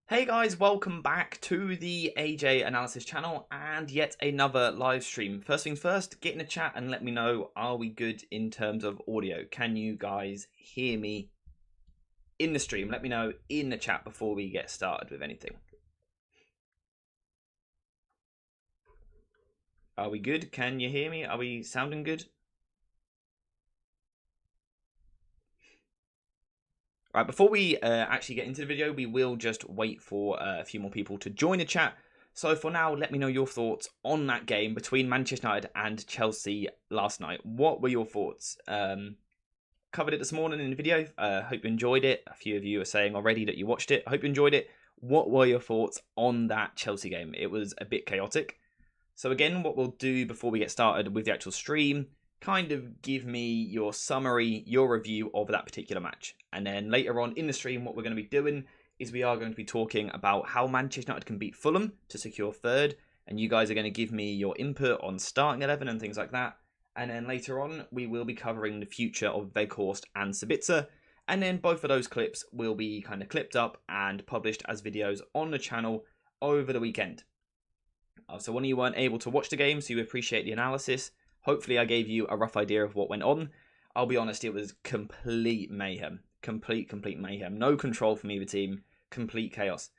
Hey guys, welcome back to the AJ Analysis channel and yet another live stream. First things first, get in the chat and let me know, are we good in terms of audio? Can you guys hear me in the stream? Let me know in the chat before we get started with anything. Are we good? Can you hear me? Are we sounding good? Right, before we actually get into the video, we will just wait for a few more people to join the chat. So for now, let me know your thoughts on that game between Manchester United and Chelsea last night. What were your thoughts? Covered it this morning in the video. Hope you enjoyed it. A few of you are saying already that you watched it. I hope you enjoyed it. What were your thoughts on that Chelsea game? It was a bit chaotic. So again, what we'll do before we get started with the actual stream, kind of give me your summary, your review of that particular match. And then later on in the stream, what we're going to be doing is we are going to be talking about how Manchester United can beat Fulham to secure third. And you guys are going to give me your input on starting 11 and things like that. And then later on, we will be covering the future of Weghorst and Sabitzer. And then both of those clips will be kind of clipped up and published as videos on the channel over the weekend. So one of you weren't able to watch the game, so you appreciate the analysis. Hopefully I gave you a rough idea of what went on. I'll be honest, it was complete mayhem. Complete mayhem. No control from either team. Complete chaos.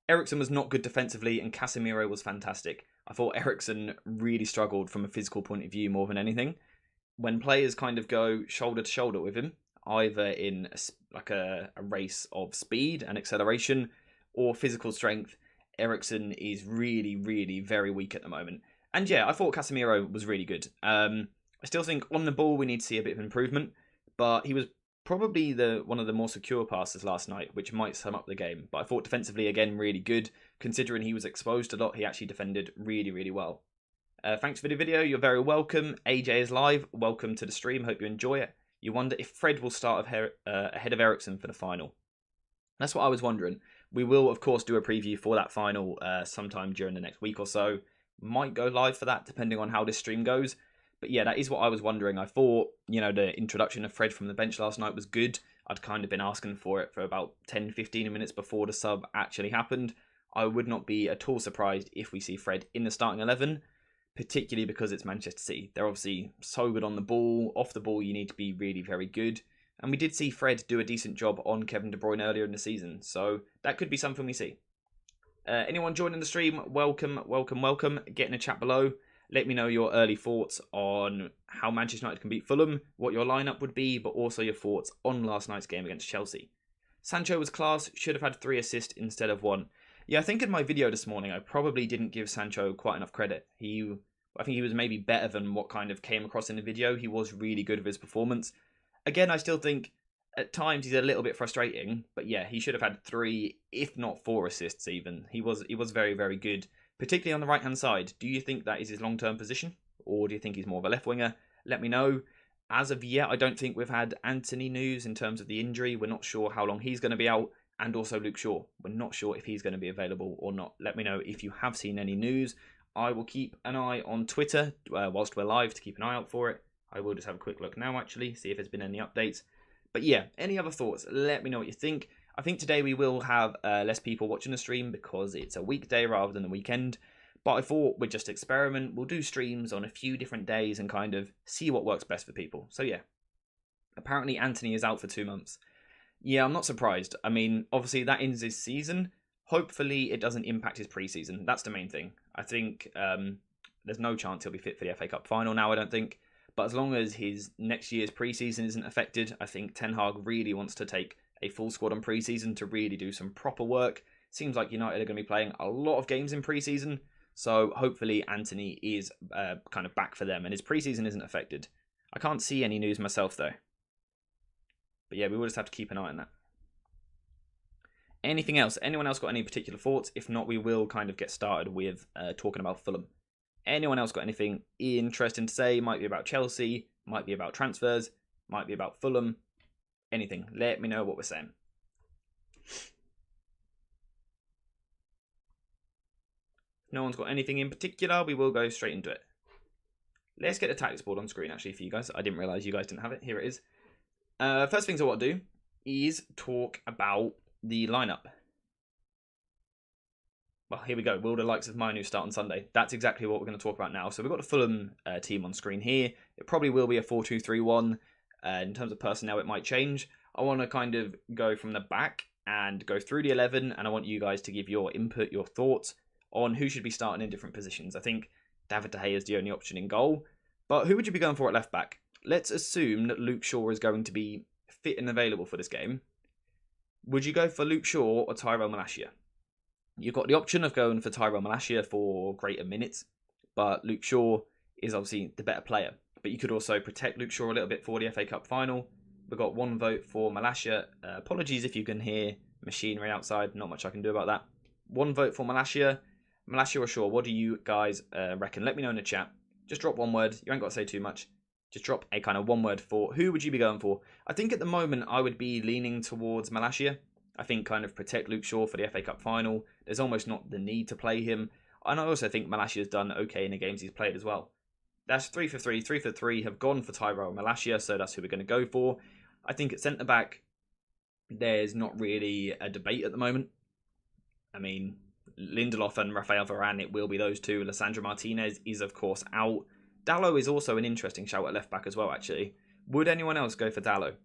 Eriksen was not good defensively and Casemiro was fantastic. I thought Eriksen really struggled from a physical point of view more than anything. When players kind of go shoulder to shoulder with him, either in a race of speed and acceleration or physical strength, Eriksen is really very weak at the moment. And yeah, I thought Casemiro was really good. I still think on the ball we need to see a bit of improvement, but he was probably one of the more secure passes last night, which might sum up the game. But I thought defensively, again, really good. Considering he was exposed a lot, he actually defended really well. Thanks for the video. You're very welcome. AJ is live. Welcome to the stream. Hope you enjoy it. You wonder if Fred will start ahead of Eriksen for the final. That's what I was wondering. We will, of course, do a preview for that final sometime during the next week or so. Might go live for that, depending on how this stream goes. But yeah, that is what I was wondering. I thought, the introduction of Fred from the bench last night was good. I'd kind of been asking for it for about 10-15 minutes before the sub actually happened. I would not be at all surprised if we see Fred in the starting 11, particularly because it's Manchester City. They're obviously so good on the ball. Off the ball, you need to be really very good. And we did see Fred do a decent job on Kevin De Bruyne earlier in the season. So that could be something we see. Anyone joining the stream, welcome. Get in the chat below. Let me know your early thoughts on how Manchester United can beat Fulham, what your lineup would be, but also your thoughts on last night's game against Chelsea. Sancho was class, should have had 3 assists instead of 1. Yeah, I think in my video this morning, I probably didn't give Sancho quite enough credit. I think he was maybe better than what kind of came across in the video. He was really good with his performance. Again, I still think at times he's a little bit frustrating, but yeah, he should have had 3, if not 4 assists even. He was very good, particularly on the right-hand side. Do you think that is his long-term position, or do you think he's more of a left winger? Let me know. As of yet, I don't think we've had Anthony news in terms of the injury. We're not sure how long he's going to be out, and also Luke Shaw. We're not sure if he's going to be available or not. Let me know if you have seen any news. I will keep an eye on Twitter whilst we're live to keep an eye out for it. I will just have a quick look now, actually, see if there's been any updates. But yeah, any other thoughts? Let me know what you think. I think today we will have less people watching the stream because it's a weekday rather than a weekend. But I thought we'd just experiment. We'll do streams on a few different days and kind of see what works best for people. So yeah, apparently Anthony is out for 2 months. Yeah, I'm not surprised. I mean, obviously that ends his season. Hopefully it doesn't impact his preseason. That's the main thing. I think there's no chance he'll be fit for the FA Cup final now, I don't think. But as long as his next year's preseason isn't affected, I think Ten Hag really wants to take a full squad on preseason to really do some proper work. Seems like United are going to be playing a lot of games in preseason, so hopefully Anthony is kind of back for them and his preseason isn't affected. I can't see any news myself though. But yeah, we will just have to keep an eye on that. Anything else? Anyone else got any particular thoughts? If not, we will kind of get started with talking about Fulham. Anyone else got anything interesting to say? Might be about Chelsea, might be about transfers, might be about Fulham. Anything. Let me know what we're saying. If no one's got anything in particular, we will go straight into it. Let's get the tactics board on screen, actually, for you guys. I didn't realise you guys didn't have it. Here it is. First things I want to do is talk about the lineup. Well, here we go. Will the likes of Manu start on Sunday? That's exactly what we're going to talk about now. So we've got the Fulham team on screen here. It probably will be a 4-2-3-1. In terms of personnel, it might change. I want to kind of go from the back and go through the 11, and I want you guys to give your input, your thoughts on who should be starting in different positions. I think David De Gea is the only option in goal, but who would you be going for at left back? Let's assume that Luke Shaw is going to be fit and available for this game. Would you go for Luke Shaw or Tyrell Malacia? You've got the option of going for Tyrell Malacia for greater minutes, but Luke Shaw is obviously the better player. But you could also protect Luke Shaw a little bit for the FA Cup final. We've got one vote for Malacia. Apologies if you can hear machinery outside. Not much I can do about that. One vote for Malacia. Malacia or Shaw, what do you guys reckon? Let me know in the chat. Just drop one word. You ain't got to say too much. Just drop a kind of one word for who would you be going for. I think at the moment I would be leaning towards Malacia. I think kind of protect Luke Shaw for the FA Cup final. There's almost not the need to play him. And I also think Malacia's done okay in the games he's played as well. That's 3 for 3. 3 for 3 have gone for Tyrell Malacia, so that's who we're going to go for. I think at centre-back, there's not really a debate at the moment. I mean, Lindelof and Rafael Varane, it will be those two. Lissandro Martinez is, of course, out. Dalot is also an interesting shout at left-back as well, actually. Would anyone else go for Dalot?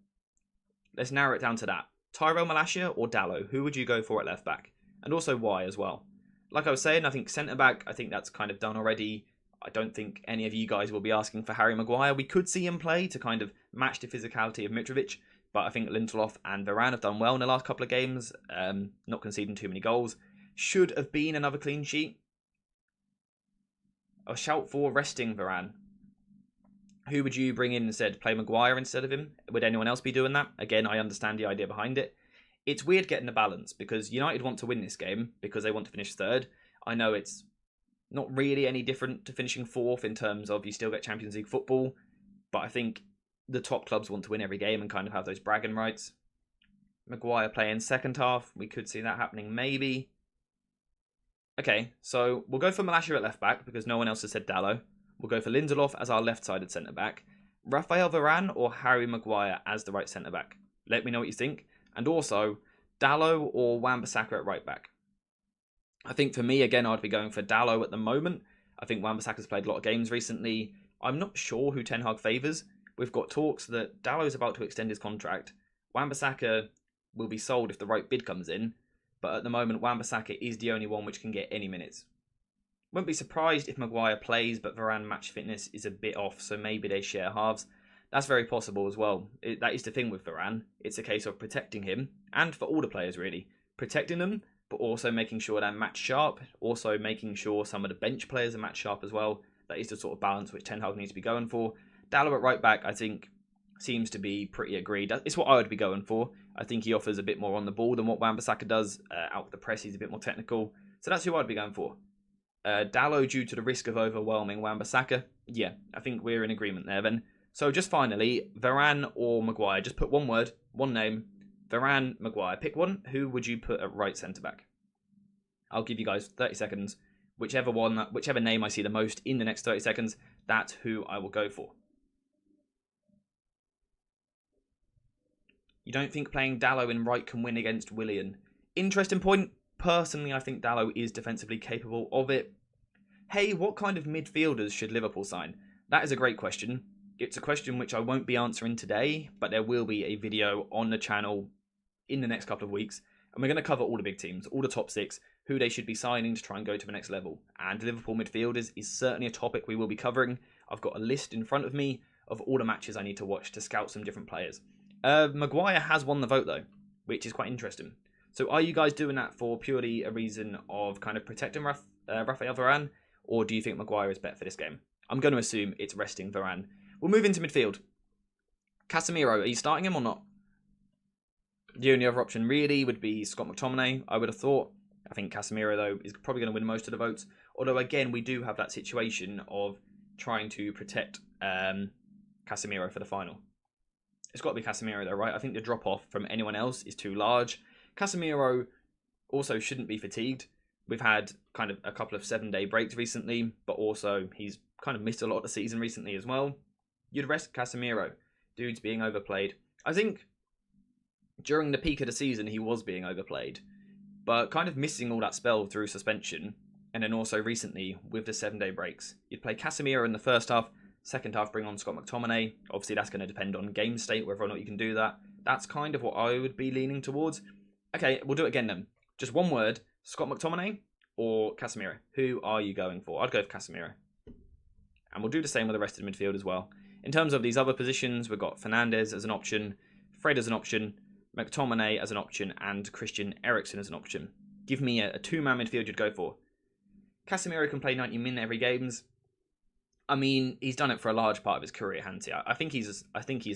Let's narrow it down to that. Tyrell Malacia or Dalot? Who would you go for at left-back? And also why as well? Like I was saying, I think centre-back, I think that's kind of done already. I don't think any of you guys will be asking for Harry Maguire. We could see him play to kind of match the physicality of Mitrovic, but I think Lindelof and Varane have done well in the last couple of games, not conceding too many goals. Should have been another clean sheet. A shout for resting Varane. Who would you bring in instead? Play Maguire instead of him? Would anyone else be doing that? Again, I understand the idea behind it. It's weird getting a balance because United want to win this game because they want to finish third. I know it's not really any different to finishing fourth in terms of you still get Champions League football, but I think the top clubs want to win every game and kind of have those bragging rights. Maguire playing second half. We could see that happening maybe. Okay, so we'll go for Malacia at left back because no one else has said Dalot. We'll go for Lindelof as our left-sided centre-back. Rafael Varane or Harry Maguire as the right centre-back. Let me know what you think. And also, Dalot or Wan-Bissaka at right-back. I think for me, again, I'd be going for Dalot at the moment. I think Wan-Bissaka's played a lot of games recently. I'm not sure who Ten Hag favours. We've got talks that Dalot is about to extend his contract. Wan-Bissaka will be sold if the right bid comes in. But at the moment, Wan-Bissaka is the only one which can get any minutes. Wouldn't be surprised if Maguire plays, but Varane match fitness is a bit off, so maybe they share halves. That's very possible as well. That is the thing with Varane. It's a case of protecting him, and for all the players really. Protecting them, but also making sure they're match sharp. Also making sure some of the bench players are match sharp as well. That is the sort of balance which Ten Hag needs to be going for. Dalot at right back, I think, seems to be pretty agreed. It's what I would be going for. I think he offers a bit more on the ball than what Wan-Bissaka does. Out of the press, he's a bit more technical. So that's who I'd be going for. Dalot due to the risk of overwhelming Wan-Bissaka. Yeah, I think we're in agreement there then. So just finally, Varane or Maguire. Just put one word, one name. Varane, Maguire. Pick one. Who would you put at right centre-back? I'll give you guys 30 seconds. Whichever name I see the most in the next 30 seconds, that's who I will go for. You don't think playing Dalot in right can win against Willian? Interesting point. Personally, I think Dalot is defensively capable of it. Hey, what kind of midfielders should Liverpool sign? That is a great question. It's a question which I won't be answering today, but there will be a video on the channel in the next couple of weeks. And we're going to cover all the big teams, all the top six, who they should be signing to try and go to the next level. And Liverpool midfielders is certainly a topic we will be covering. I've got a list in front of me of all the matches I need to watch to scout some different players. Maguire has won the vote though, which is quite interesting. So are you guys doing that for purely a reason of kind of protecting Rafael Varane, or do you think Maguire is better for this game? I'm going to assume it's resting Varane. We'll move into midfield. Casemiro, are you starting him or not? The only other option really would be Scott McTominay, I would have thought. I think Casemiro, though, is probably going to win most of the votes. Although, again, we do have that situation of trying to protect Casemiro for the final. It's got to be Casemiro, though, right? I think the drop-off from anyone else is too large. Casemiro also shouldn't be fatigued. We've had kind of a couple of 7-day breaks recently, but also he's kind of missed a lot of the season recently as well. You'd rest Casemiro. Dude's being overplayed. I think during the peak of the season, he was being overplayed. but kind of missing all that spell through suspension. And then also recently with the 7-day breaks. You'd play Casemiro in the first half, second half bring on Scott McTominay. Obviously that's going to depend on game state, whether or not you can do that. That's kind of what I would be leaning towards. Okay, we'll do it again then. Just one word, Scott McTominay or Casemiro. Who are you going for? I'd go for Casemiro. And we'll do the same with the rest of the midfield as well. In terms of these other positions, we've got Fernandes as an option, Fred as an option, McTominay as an option, and Christian Eriksen as an option. Give me a two-man midfield you'd go for. Casemiro can play 90-minute every games. I mean, he's done it for a large part of his career, hasn't he? I think he's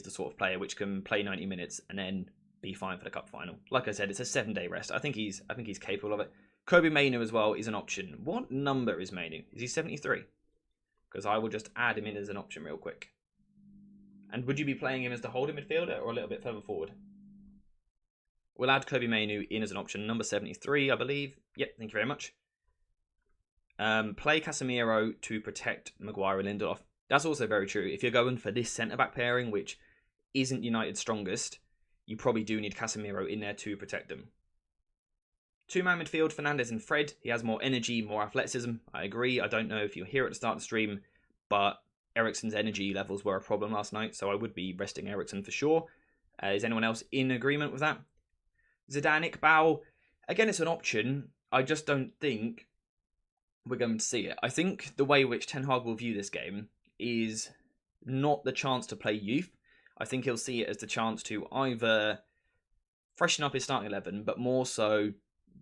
the sort of player which can play 90 minutes and then be fine for the cup final. Like I said, it's a 7-day rest. I think he's capable of it. Kobe Mainu as well is an option. What number is Mainu? Is he 73? Because I will just add him in as an option real quick. And would you be playing him as the holding midfielder or a little bit further forward? We'll add Kobe Mainu in as an option. Number 73, I believe. Yep, thank you very much. Play Casemiro to protect Maguire and Lindelof. That's also very true. If you're going for this centre-back pairing, which isn't United's strongest, you probably do need Casemiro in there to protect them. Two-man midfield, Fernandes and Fred. He has more energy, more athleticism. I agree. I don't know if you hear at the start of the stream, but Eriksen's energy levels were a problem last night, so I would be resting Eriksen for sure. Is anyone else in agreement with that? Zidane, Iqbal. Again, it's an option. I just don't think we're going to see it. I think the way which Ten Hag will view this game is not the chance to play youth. I think he'll see it as the chance to either freshen up his starting 11, but more so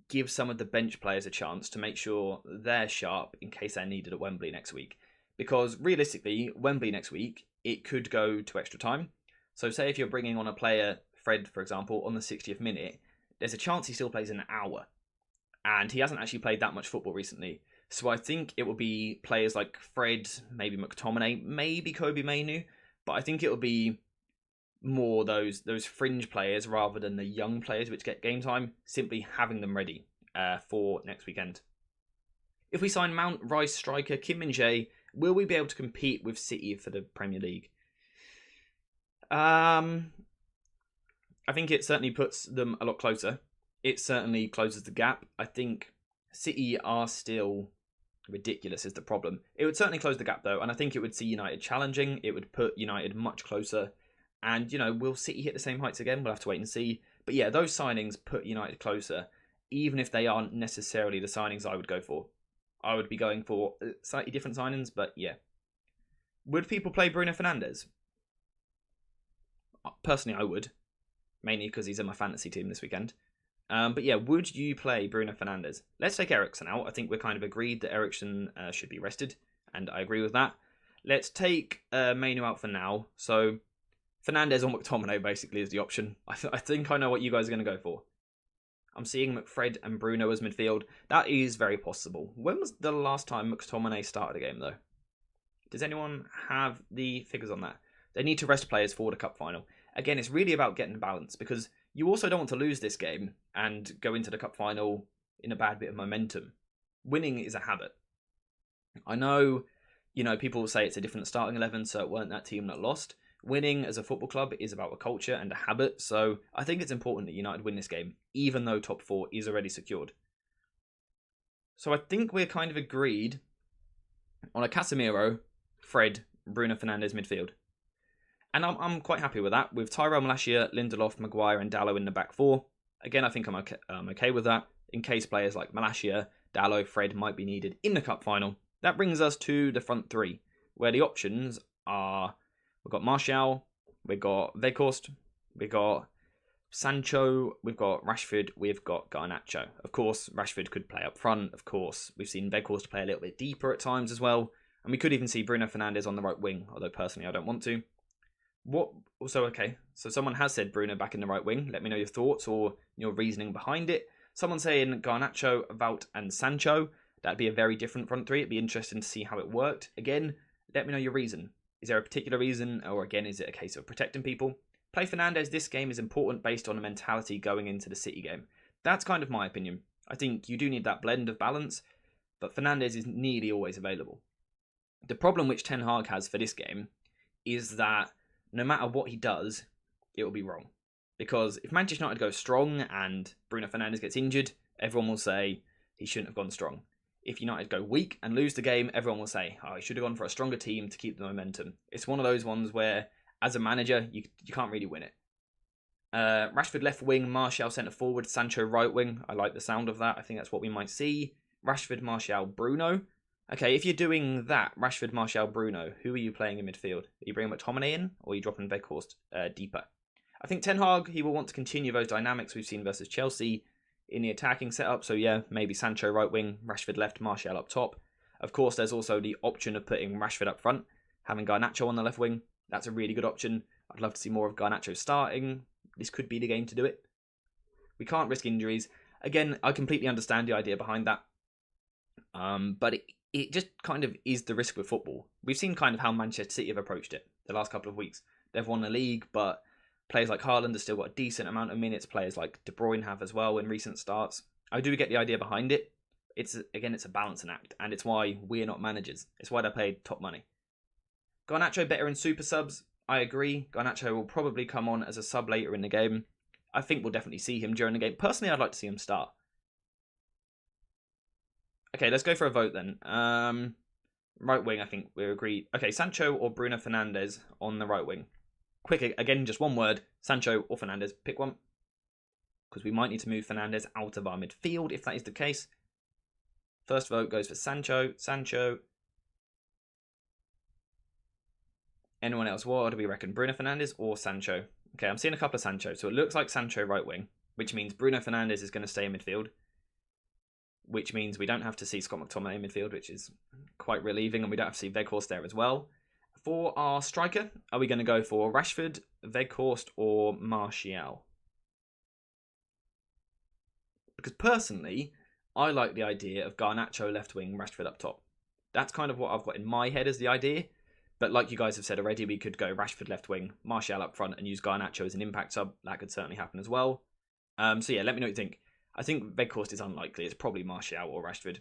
give some of the bench players a chance to make sure they're sharp in case they're needed at Wembley next week. Because realistically, Wembley next week, it could go to extra time. So say if you're bringing on a player, Fred, for example, on the 60th minute, there's a chance he still plays an hour. And he hasn't actually played that much football recently. So I think it will be players like Fred, maybe McTominay, maybe Kobe Mainu. But I think it will be more those fringe players rather than the young players which get game time, simply having them ready for next weekend. If we sign Mount, Rice, striker, Kim Min-jae, will we be able to compete with City for the Premier League? I think it certainly puts them a lot closer. It certainly closes the gap. I think City are still ridiculous is the problem. It would certainly close the gap though, and I think it would see United challenging. It would put United much closer. And, will City hit the same heights again? We'll have to wait and see. But yeah, those signings put United closer, even if they aren't necessarily the signings I would go for. I would be going for slightly different signings, but yeah. Would people play Bruno Fernandes? Personally, I would. Mainly because he's in my fantasy team this weekend. But yeah, would you play Bruno Fernandes? Let's take Eriksen out. I think we're kind of agreed that Eriksen should be rested, and I agree with that. Let's take Mainu out for now. So Fernandes or McTominay basically is the option. I think I know what you guys are going to go for. I'm seeing McFred and Bruno as midfield. That is very possible. When was the last time McTominay started a game, though? Does anyone have the figures on that? They need to rest players for the cup final. Again, it's really about getting balance, because you also don't want to lose this game and go into the cup final in a bad bit of momentum. Winning is a habit. I know, people will say it's a different starting 11, so it weren't that team that lost. Winning as a football club is about a culture and a habit, so I think it's important that United win this game, even though top 4 is already secured. So I think we're kind of agreed on a Casemiro, Fred, Bruno Fernandes midfield. And I'm quite happy with that, with Tyrell Malacia, Lindelof, Maguire and Dalot in the back 4. Again, I think I'm okay with that, in case players like Malacia, Dalot, Fred might be needed in the cup final. That brings us to the front 3, where the options are... We've got Martial, we've got Weghorst, we've got Sancho, we've got Rashford, we've got Garnacho. Of course, Rashford could play up front. Of course, we've seen Weghorst play a little bit deeper at times as well. And we could even see Bruno Fernandes on the right wing, although personally I don't want to. Okay, so someone has said Bruno back in the right wing. Let me know your thoughts or your reasoning behind it. Someone saying Garnacho, Wout and Sancho. That'd be a very different front 3. It'd be interesting to see how it worked. Again, let me know your reason. Is there a particular reason, or again, is it a case of protecting people? Play Fernandes. This game is important based on a mentality going into the City game. That's kind of my opinion. I think you do need that blend of balance, but Fernandes is nearly always available. The problem which Ten Hag has for this game is that no matter what he does, it will be wrong. Because if Manchester United goes strong and Bruno Fernandes gets injured, everyone will say he shouldn't have gone strong. If United go weak and lose the game, everyone will say, oh, he should have gone for a stronger team to keep the momentum. It's one of those ones where, as a manager, you can't really win it. Rashford left wing, Martial centre forward, Sancho right wing. I like the sound of that. I think that's what we might see. Rashford, Martial, Bruno. Okay, if you're doing that, Rashford, Martial, Bruno, who are you playing in midfield? Are you bringing McTominay in, or are you dropping Weghorst deeper? I think Ten Hag, he will want to continue those dynamics we've seen versus Chelsea in the attacking setup. So yeah, maybe Sancho right wing, Rashford left, Martial up top. Of course, there's also the option of putting Rashford up front, having Garnacho on the left wing. That's a really good option. I'd love to see more of Garnacho starting. This could be the game to do it. We can't risk injuries. Again, I completely understand the idea behind that. But it just kind of is the risk with football. We've seen kind of how Manchester City have approached it the last couple of weeks. They've won the league, but players like Haaland have still got a decent amount of minutes. Players like De Bruyne have as well in recent starts. I do get the idea behind it. It's a balancing act, and it's why we're not managers. It's why they're paid top money. Garnacho better in super subs. I agree. Garnacho will probably come on as a sub later in the game. I think we'll definitely see him during the game. Personally, I'd like to see him start. Okay, let's go for a vote then. Right wing, I think we're agreed. Okay, Sancho or Bruno Fernandes on the right wing. Quick, again, just one word. Sancho or Fernandes. Pick one. Because we might need to move Fernandes out of our midfield if that is the case. First vote goes for Sancho. Sancho. Anyone else? What do we reckon? Bruno Fernandes or Sancho? Okay, I'm seeing a couple of Sancho. So it looks like Sancho right wing, which means Bruno Fernandes is going to stay in midfield. Which means we don't have to see Scott McTominay in midfield, which is quite relieving, and we don't have to see Weghorst there as well. For our striker, are we going to go for Rashford, Weghorst, or Martial? Because personally, I like the idea of Garnacho left wing, Rashford up top. That's kind of what I've got in my head as the idea. But like you guys have said already, we could go Rashford left wing, Martial up front, and use Garnacho as an impact sub. That could certainly happen as well. So yeah, let me know what you think. I think Weghorst is unlikely. It's probably Martial or Rashford.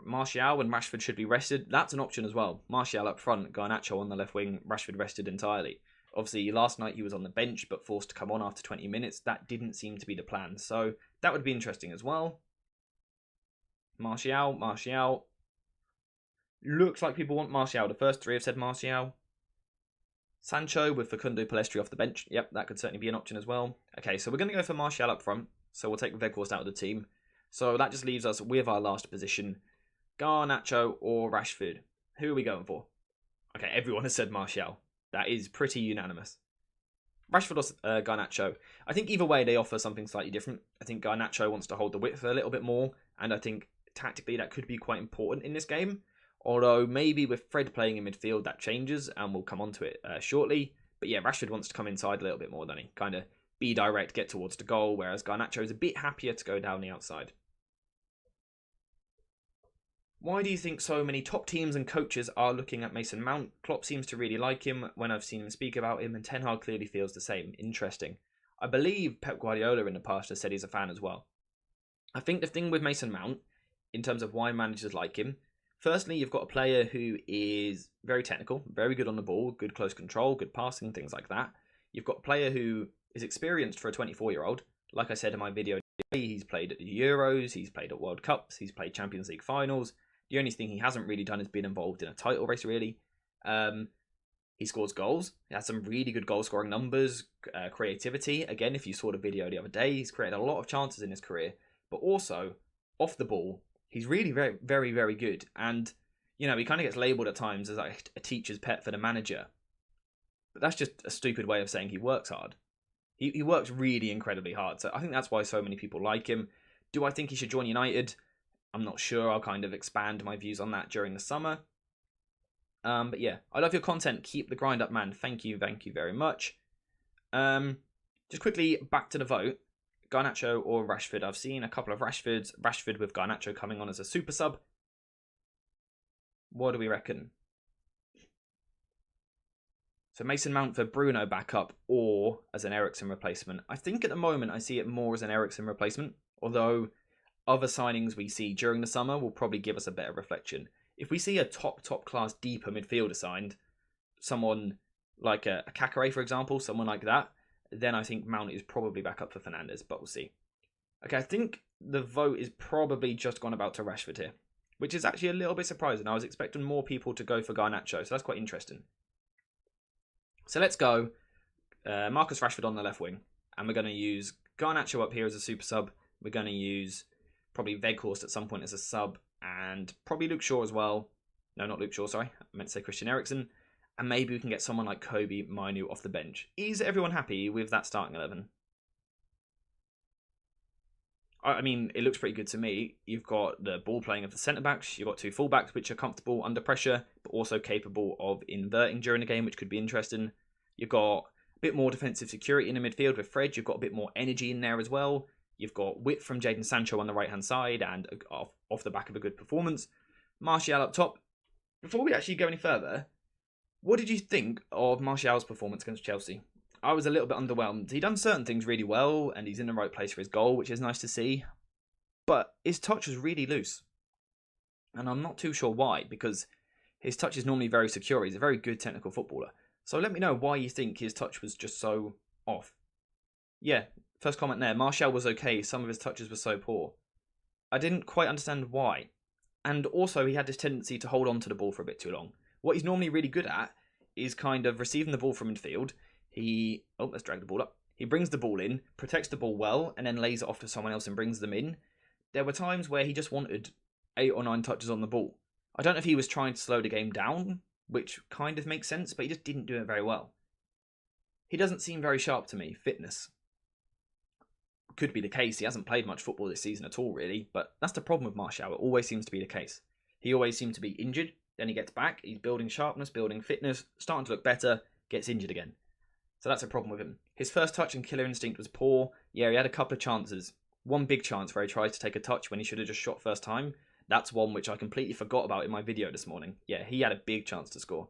Martial and Rashford should be rested. That's an option as well. Martial up front, Garnacho on the left wing, Rashford rested entirely. Obviously, last night he was on the bench, but forced to come on after 20 minutes. That didn't seem to be the plan. So that would be interesting as well. Martial. Looks like people want Martial. The first three have said Martial. Sancho with Facundo Pellistri off the bench. Yep, that could certainly be an option as well. Okay, so we're going to go for Martial up front. So we'll take Weghorst out of the team. So that just leaves us with our last position. Garnacho or Rashford. Who are we going for? Okay, everyone has said Martial. That is pretty unanimous. Rashford or Garnacho. I think either way they offer something slightly different. I think Garnacho wants to hold the width a little bit more. And I think tactically that could be quite important in this game. Although maybe with Fred playing in midfield that changes, and we'll come on to it shortly. But yeah, Rashford wants to come inside a little bit more, doesn't he? Kind of be direct, get towards the goal, whereas Garnacho is a bit happier to go down the outside. Why do you think so many top teams and coaches are looking at Mason Mount? Klopp seems to really like him when I've seen him speak about him, and Ten Hag clearly feels the same. Interesting. I believe Pep Guardiola in the past has said he's a fan as well. I think the thing with Mason Mount, in terms of why managers like him, firstly, you've got a player who is very technical, very good on the ball, good close control, good passing, things like that. You've got a player who is experienced for a 24-year-old. Like I said in my video, he's played at the Euros, he's played at World Cups, he's played Champions League finals. The only thing he hasn't really done is been involved in a title race, really. He scores goals. He has some really good goal-scoring numbers, creativity. Again, if you saw the video the other day, he's created a lot of chances in his career. But also, off the ball, he's really very, very, very good. And, you know, he kind of gets labelled at times as like a teacher's pet for the manager. But that's just a stupid way of saying he works hard. He works really incredibly hard. So I think that's why so many people like him. Do I think he should join United? I'm not sure. I'll kind of expand my views on that during the summer. But yeah, I love your content. Keep the grind up, man. Thank you very much. Just quickly, back to the vote. Garnacho or Rashford. I've seen a couple of Rashfords. Rashford with Garnacho coming on as a super sub. What do we reckon? So Mason Mount for Bruno backup or as an Eriksen replacement. I think at the moment I see it more as an Eriksen replacement. Although other signings we see during the summer will probably give us a better reflection. If we see a top class deeper midfielder signed, someone like a Kakare, for example, someone like that, then I think Mount is probably back up for Fernandes, but we'll see. Okay, I think the vote is probably just gone about to Rashford here, which is actually a little bit surprising. I was expecting more people to go for Garnacho, so that's quite interesting. So let's go Marcus Rashford on the left wing, and we're going to use Garnacho up here as a super sub. We're going to use probably Weghorst at some point as a sub, and probably Luke Shaw as well. No, not Luke Shaw, sorry. I meant to say Christian Eriksen. And maybe we can get someone like Kobe Mainu off the bench. Is everyone happy with that starting 11? I mean, it looks pretty good to me. You've got the ball playing of the centre-backs. You've got two full-backs, which are comfortable under pressure, but also capable of inverting during the game, which could be interesting. You've got a bit more defensive security in the midfield with Fred. You've got a bit more energy in there as well. You've got width from Jadon Sancho on the right-hand side, and off the back of a good performance. Martial up top. Before we actually go any further, what did you think of Martial's performance against Chelsea? I was a little bit underwhelmed. He's done certain things really well, and he's in the right place for his goal, which is nice to see. But his touch was really loose. And I'm not too sure why, because his touch is normally very secure. He's a very good technical footballer. So let me know why you think his touch was just so off. Yeah, first comment there. Martial was okay. Some of his touches were so poor. I didn't quite understand why. And also, he had this tendency to hold on to the ball for a bit too long. What he's normally really good at is kind of receiving the ball from midfield. Let's drag the ball up. He brings the ball in, protects the ball well, and then lays it off to someone else and brings them in. There were times where he just wanted 8 or 9 touches on the ball. I don't know if he was trying to slow the game down, which kind of makes sense, but he just didn't do it very well. He doesn't seem very sharp to me. Fitness could be the case. He hasn't played much football this season at all, really, but that's the problem with Martial. It always seems to be the case. He always seems to be injured, then he gets back, he's building sharpness, building fitness, starting to look better, gets injured again. So that's a problem with him. His first touch and killer instinct was poor. Yeah, he had a couple of chances. One big chance where he tried to take a touch when he should have just shot first time. That's one which I completely forgot about in my video this morning. Yeah, he had a big chance to score.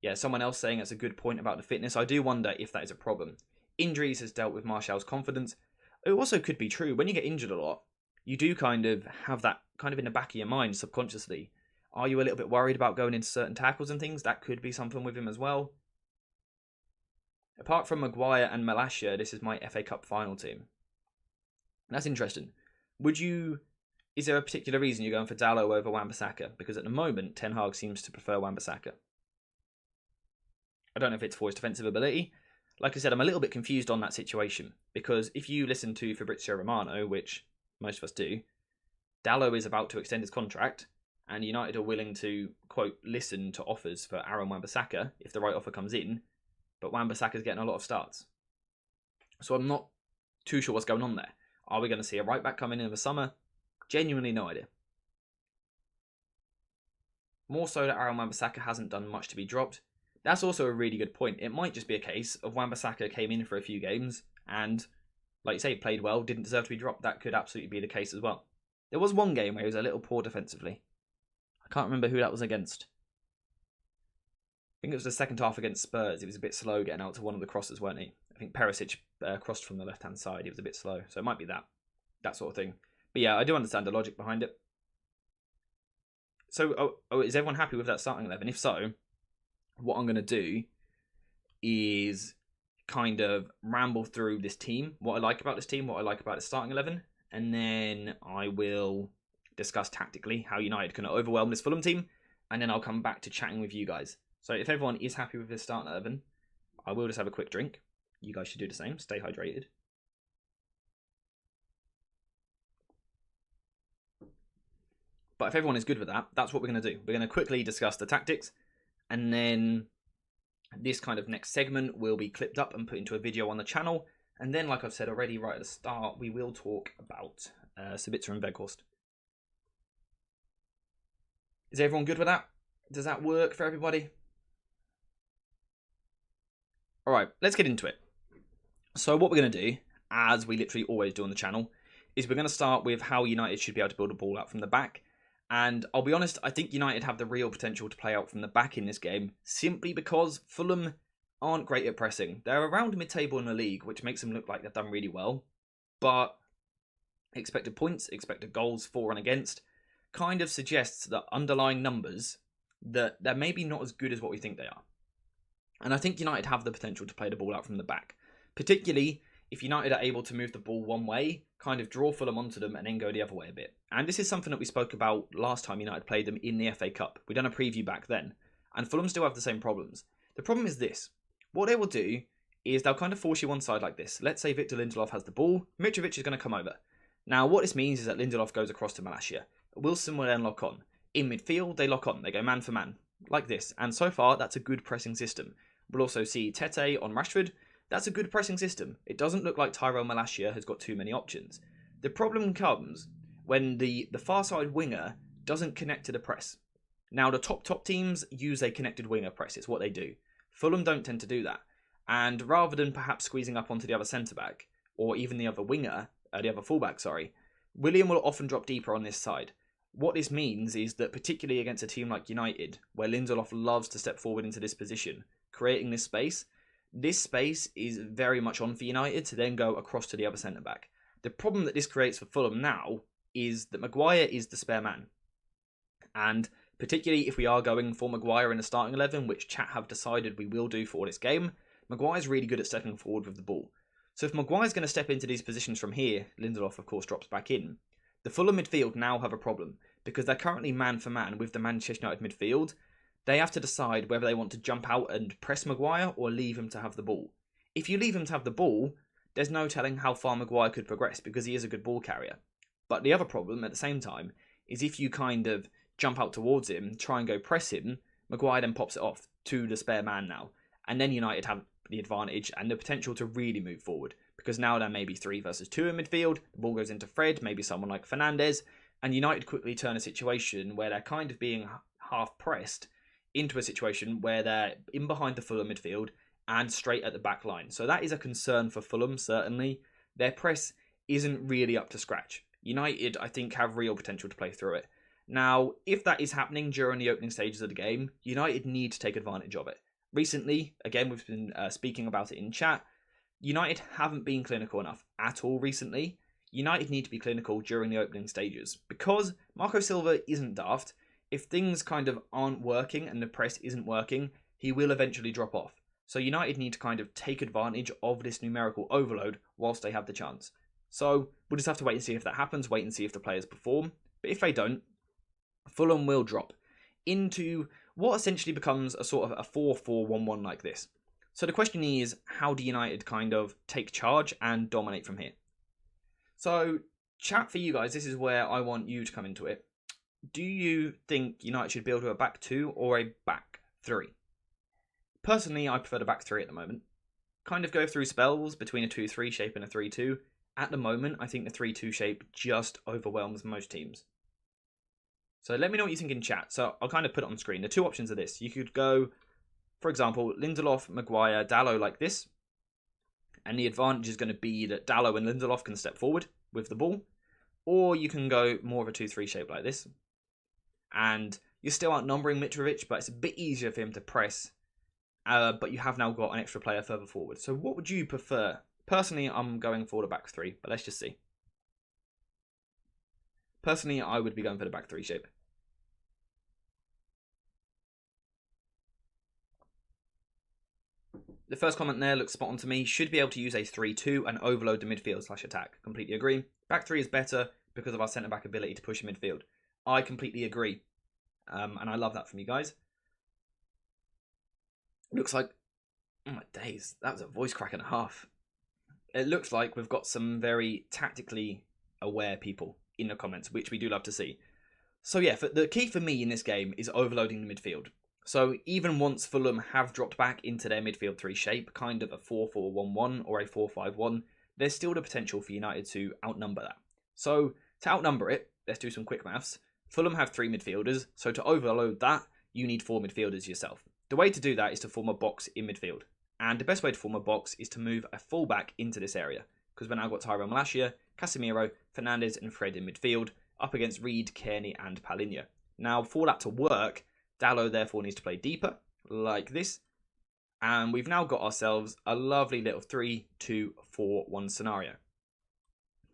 Yeah, someone else saying that's a good point about the fitness. I do wonder if that is a problem. Injuries has dealt with Martial's confidence. It also could be true. When you get injured a lot, you do kind of have that kind of in the back of your mind subconsciously. Are you a little bit worried about going into certain tackles and things? That could be something with him as well. Apart from Maguire and Malacia, this is my FA Cup final team. That's interesting. Is there a particular reason you're going for Dalot over Wan-Bissaka? Because at the moment, Ten Hag seems to prefer Wan-Bissaka. I don't know if it's for his defensive ability. Like I said, I'm a little bit confused on that situation. Because if you listen to Fabrizio Romano, which most of us do, Dalot is about to extend his contract, and United are willing to, quote, listen to offers for Aaron Wan-Bissaka if the right offer comes in, but Wan-Bissaka's getting a lot of starts. So I'm not too sure what's going on there. Are we going to see a right back come in the summer? Genuinely no idea. More so that Aaron Wan-Bissaka hasn't done much to be dropped. That's also a really good point. It might just be a case of Wan-Bissaka came in for a few games and, like you say, played well, didn't deserve to be dropped. That could absolutely be the case as well. There was one game where he was a little poor defensively. I can't remember who that was against. I think it was the second half against Spurs. He was a bit slow getting out to one of the crosses, weren't he? I think Perisic crossed from the left-hand side. He was a bit slow. So it might be that sort of thing. But yeah, I do understand the logic behind it. So, is everyone happy with that starting 11? If so, what I'm going to do is kind of ramble through this team, what I like about this team, what I like about the starting 11, and then I will discuss tactically how United can overwhelm this Fulham team, and then I'll come back to chatting with you guys. So if everyone is happy with this starting 11, I will just have a quick drink. You guys should do the same. Stay hydrated. But if everyone is good with that, that's what we're going to do. We're going to quickly discuss the tactics, and then this kind of next segment will be clipped up and put into a video on the channel. And then, like I've said already right at the start, we will talk about Sabitzer and Weghorst. Is everyone good with that? Does that work for everybody? All right, let's get into it. So what we're going to do, as we literally always do on the channel, is we're going to start with how United should be able to build a ball out from the back. And I'll be honest, I think United have the real potential to play out from the back in this game, simply because Fulham aren't great at pressing. They're around mid-table in the league, which makes them look like they've done really well. But expected points, expected goals for and against, kind of suggests that underlying numbers that they're maybe not as good as what we think they are. And I think United have the potential to play the ball out from the back, particularly if United are able to move the ball one way, kind of draw Fulham onto them and then go the other way a bit. And this is something that we spoke about last time United played them in the FA Cup. We done a preview back then, and Fulham still have the same problems. The problem is this. What they will do is they'll kind of force you one side like this. Let's say Victor Lindelof has the ball. Mitrovic is going to come over. Now, what this means is that Lindelof goes across to Malacia. Wilson will then lock on. In midfield, they lock on. They go man for man, like this. And so far, that's a good pressing system. We'll also see Tete on Rashford. That's a good pressing system. It doesn't look like Tyrell Malacia has got too many options. The problem comes when the far side winger doesn't connect to the press. Now, the top teams use a connected winger press. It's what they do. Fulham don't tend to do that. And rather than perhaps squeezing up onto the other centre-back, or even the other winger, the other fullback, William will often drop deeper on this side. What this means is that particularly against a team like United, where Lindelof loves to step forward into this position, creating this space is very much on for United to then go across to the other centre-back. The problem that this creates for Fulham now is that Maguire is the spare man. And particularly if we are going for Maguire in the starting 11, which chat have decided we will do for this game, Maguire's really good at stepping forward with the ball. So if Maguire's going to step into these positions from here, Lindelof of course drops back in, the Fulham midfield now have a problem because they're currently man for man with the Manchester United midfield. They have to decide whether they want to jump out and press Maguire or leave him to have the ball. If you leave him to have the ball, there's no telling how far Maguire could progress because he is a good ball carrier. But the other problem at the same time is if you kind of jump out towards him, try and go press him, Maguire then pops it off to the spare man now. And then United have the advantage and the potential to really move forward because now there may be 3 versus 2 in midfield, the ball goes into Fred, maybe someone like Fernandes, and United quickly turn a situation where they're kind of being half pressed into a situation where they're in behind the Fulham midfield and straight at the back line. So that is a concern for Fulham, certainly. Their press isn't really up to scratch. United, I think, have real potential to play through it. Now, if that is happening during the opening stages of the game, United need to take advantage of it. Recently, again, we've been speaking about it in chat, United haven't been clinical enough at all recently. United need to be clinical during the opening stages because Marco Silva isn't daft. If things kind of aren't working and the press isn't working, he will eventually drop off. So United need to kind of take advantage of this numerical overload whilst they have the chance. So we'll just have to wait and see if that happens, wait and see if the players perform. But if they don't, Fulham will drop into what essentially becomes a sort of a 4-4-1-1 like this. So the question is, how do United kind of take charge and dominate from here? So chat for you guys, this is where I want you to come into it. Do you think United should build a back 2 or a back 3? Personally, I prefer the back 3 at the moment. Kind of go through spells between a 2-3 shape and a 3-2. At the moment, I think the 3-2 shape just overwhelms most teams. So let me know what you think in chat. So I'll kind of put it on screen. The 2 options are this. You could go, for example, Lindelof, Maguire, Dalot like this. And the advantage is going to be that Dalot and Lindelof can step forward with the ball. Or you can go more of a 2-3 shape like this. And you're still outnumbering Mitrovic, but it's a bit easier for him to press. But you have now got an extra player further forward. So what would you prefer? Personally, I'm going for the back 3, but let's just see. Personally, I would be going for the back 3 shape. The first comment there looks spot on to me. Should be able to use a 3-2 and overload the midfield/attack. Completely agree. Back 3 is better because of our centre-back ability to push in midfield. I completely agree. And I love that from you guys. Looks like... Oh my days. That was a voice crack and a half. It looks like we've got some very tactically aware people in the comments, which we do love to see. So yeah, the key for me in this game is overloading the midfield. So even once Fulham have dropped back into their midfield 3 shape, kind of a 4-4-1-1 or a 4-5-1, there's still the potential for United to outnumber that. So to outnumber it, let's do some quick maths. Fulham have 3 midfielders, so to overload that, you need 4 midfielders yourself. The way to do that is to form a box in midfield. And the best way to form a box is to move a fullback into this area. Because we've now got Tyrell Malacia, Casemiro, Fernandes and Fred in midfield, up against Reed, Kearney and Palhinha. Now for that to work, Dalot therefore needs to play deeper, like this. And we've now got ourselves a lovely little 3-2-4-1 scenario.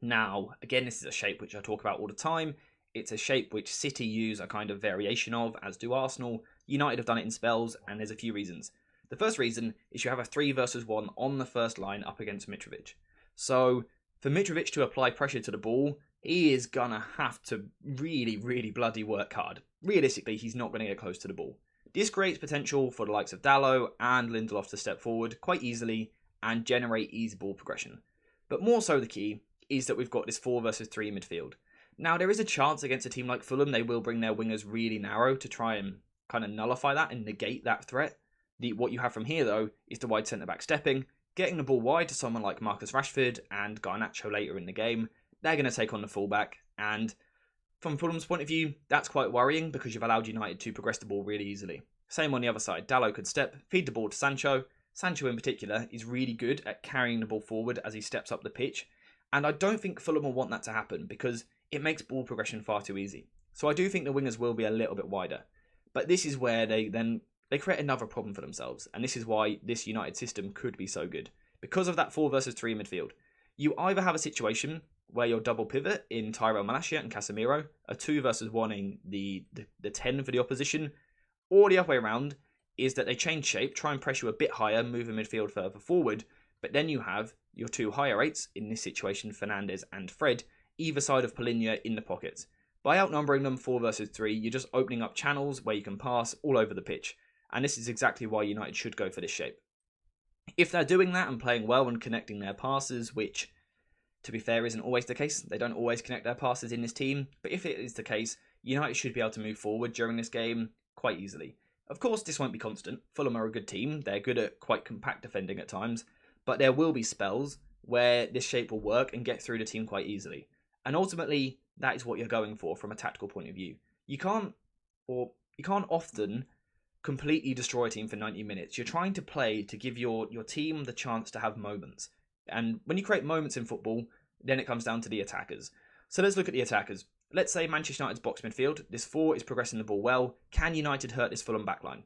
Now, again, this is a shape which I talk about all the time. It's a shape which City use a kind of variation of, as do Arsenal. United have done it in spells, and there's a few reasons. The first reason is you have a 3 versus 1 on the first line up against Mitrovic. So for Mitrovic to apply pressure to the ball, he is going to have to really, really bloody work hard. Realistically, he's not going to get close to the ball. This creates potential for the likes of Dalot and Lindelof to step forward quite easily and generate easy ball progression. But more so the key is that we've got this 4 versus 3 midfield. Now, there is a chance against a team like Fulham, they will bring their wingers really narrow to try and kind of nullify that and negate that threat. What you have from here, though, is the wide centre-back stepping, getting the ball wide to someone like Marcus Rashford and Garnacho later in the game. They're going to take on the fullback, and from Fulham's point of view, that's quite worrying because you've allowed United to progress the ball really easily. Same on the other side. Dalot could step, feed the ball to Sancho. Sancho in particular is really good at carrying the ball forward as he steps up the pitch, and I don't think Fulham will want that to happen because it makes ball progression far too easy. So I do think the wingers will be a little bit wider. But this is where they create another problem for themselves, and this is why this United system could be so good. Because of that 4 versus 3 midfield, you either have a situation where your double pivot in Tyrell Malacia and Casemiro, a 2 versus 1 in the 10 for the opposition, or the other way around is that they change shape, try and press you a bit higher, move the midfield further forward, but then you have your 2 higher 8s, in this situation Fernandes and Fred, either side of Paulinho in the pockets. By outnumbering them 4 versus 3, you're just opening up channels where you can pass all over the pitch, and this is exactly why United should go for this shape. If they're doing that and playing well and connecting their passes, which, to be fair, isn't always the case, they don't always connect their passes in this team, but if it is the case, United should be able to move forward during this game quite easily. Of course, this won't be constant. Fulham are a good team, they're good at quite compact defending at times, but there will be spells where this shape will work and get through the team quite easily. And ultimately, that is what you're going for from a tactical point of view. You can't often completely destroy a team for 90 minutes. You're trying to play to give your team the chance to have moments. And when you create moments in football, then it comes down to the attackers. So let's look at the attackers. Let's say Manchester United's box midfield. This 4 is progressing the ball well. Can United hurt this Fulham backline?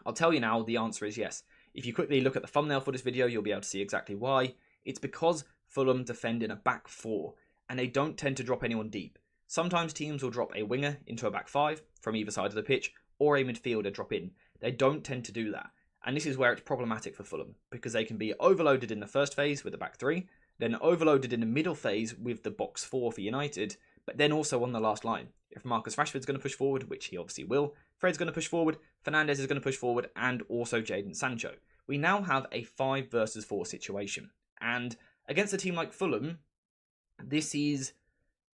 I'll tell you now, the answer is yes. If you quickly look at the thumbnail for this video, you'll be able to see exactly why. It's because Fulham defend in a back 4, and they don't tend to drop anyone deep. Sometimes teams will drop a winger into a back 5 from either side of the pitch, or a midfielder drop in. They don't tend to do that. And this is where it's problematic for Fulham, because they can be overloaded in the first phase with the back 3, then overloaded in the middle phase with the box 4 for United, but then also on the last line. If Marcus Rashford's going to push forward, which he obviously will, Fred's going to push forward, Fernandes is going to push forward, and also Jadon Sancho. We now have a 5 versus 4 situation. And against a team like Fulham, this is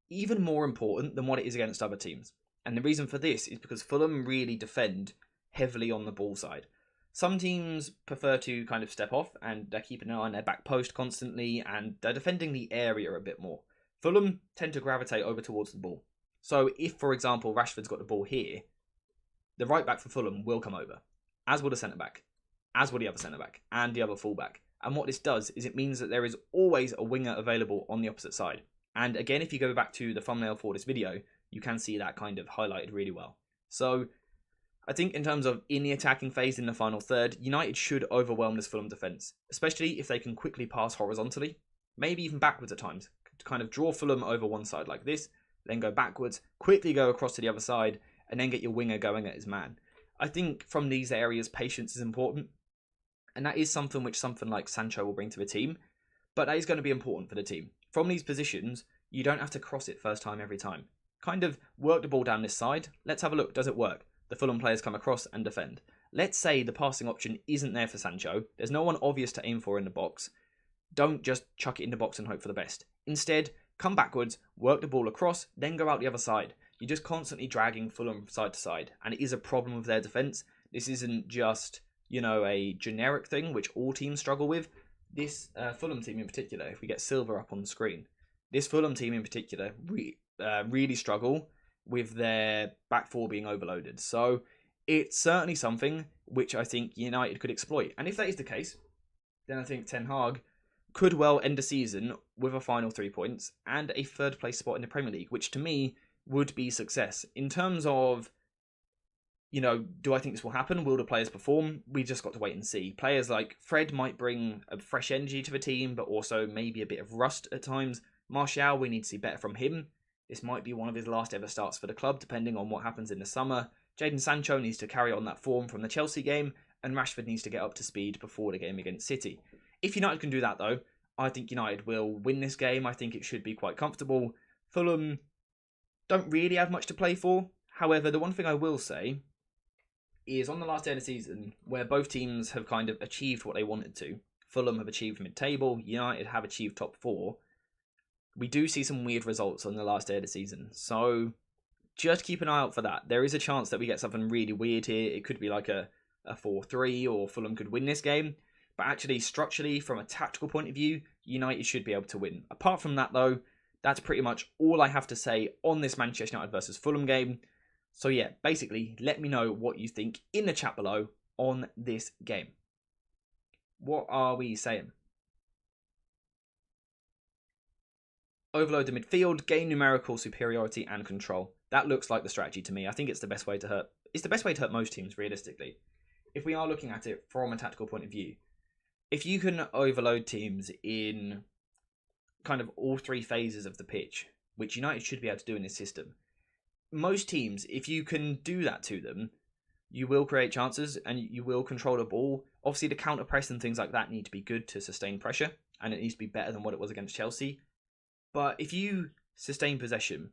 even more important than what it is against other teams. And the reason for this is because Fulham really defend heavily on the ball side. Some teams prefer to kind of step off and they're keeping an eye on their back post constantly and they're defending the area a bit more. Fulham tend to gravitate over towards the ball. So if, for example, Rashford's got the ball here, the right back for Fulham will come over, as will the centre back, as will the other centre back, and the other full back. And what this does is it means that there is always a winger available on the opposite side. And again, if you go back to the thumbnail for this video, you can see that kind of highlighted really well. So I think in terms of in the attacking phase in the final third, United should overwhelm this Fulham defence, especially if they can quickly pass horizontally, maybe even backwards at times, to kind of draw Fulham over one side like this, then go backwards, quickly go across to the other side, and then get your winger going at his man. I think from these areas, patience is important, and that is something which something like Sancho will bring to the team, but that is going to be important for the team. From these positions, you don't have to cross it first time every time. Kind of work the ball down this side. Let's have a look. Does it work? The Fulham players come across and defend. Let's say the passing option isn't there for Sancho. There's no one obvious to aim for in the box. Don't just chuck it in the box and hope for the best. Instead, come backwards, work the ball across, then go out the other side. You're just constantly dragging Fulham side to side, and it is a problem with their defence. This isn't just, a generic thing which all teams struggle with. This Fulham team in particular, if we get Silva up on the screen, this Fulham team in particular really struggle with their back 4 being overloaded. So it's certainly something which I think United could exploit. And if that is the case, then I think Ten Hag could well end the season with a final 3 points and a third place spot in the Premier League, which to me would be success. In terms of, do I think this will happen? Will the players perform? We just got to wait and see. Players like Fred might bring a fresh energy to the team, but also maybe a bit of rust at times. Martial, we need to see better from him. This might be one of his last ever starts for the club, depending on what happens in the summer. Jadon Sancho needs to carry on that form from the Chelsea game, and Rashford needs to get up to speed before the game against City. If United can do that, though, I think United will win this game. I think it should be quite comfortable. Fulham don't really have much to play for. However, the one thing I will say is on the last day of the season, where both teams have kind of achieved what they wanted to, Fulham have achieved mid-table, United have achieved top 4, we do see some weird results on the last day of the season. So just keep an eye out for that. There is a chance that we get something really weird here. It could be like a 4-3, or Fulham could win this game. But actually, structurally, from a tactical point of view, United should be able to win. Apart from that, though, that's pretty much all I have to say on this Manchester United versus Fulham game. So yeah, basically, let me know what you think in the chat below on this game. What are we saying? Overload the midfield, gain numerical superiority and control. That looks like the strategy to me. I think it's the best way to hurt. It's the best way to hurt most teams, realistically. If we are looking at it from a tactical point of view, if you can overload teams in kind of all 3 phases of the pitch, which United should be able to do in this system, most teams, if you can do that to them, you will create chances and you will control the ball. Obviously, the counter press and things like that need to be good to sustain pressure, and it needs to be better than what it was against Chelsea. But if you sustain possession,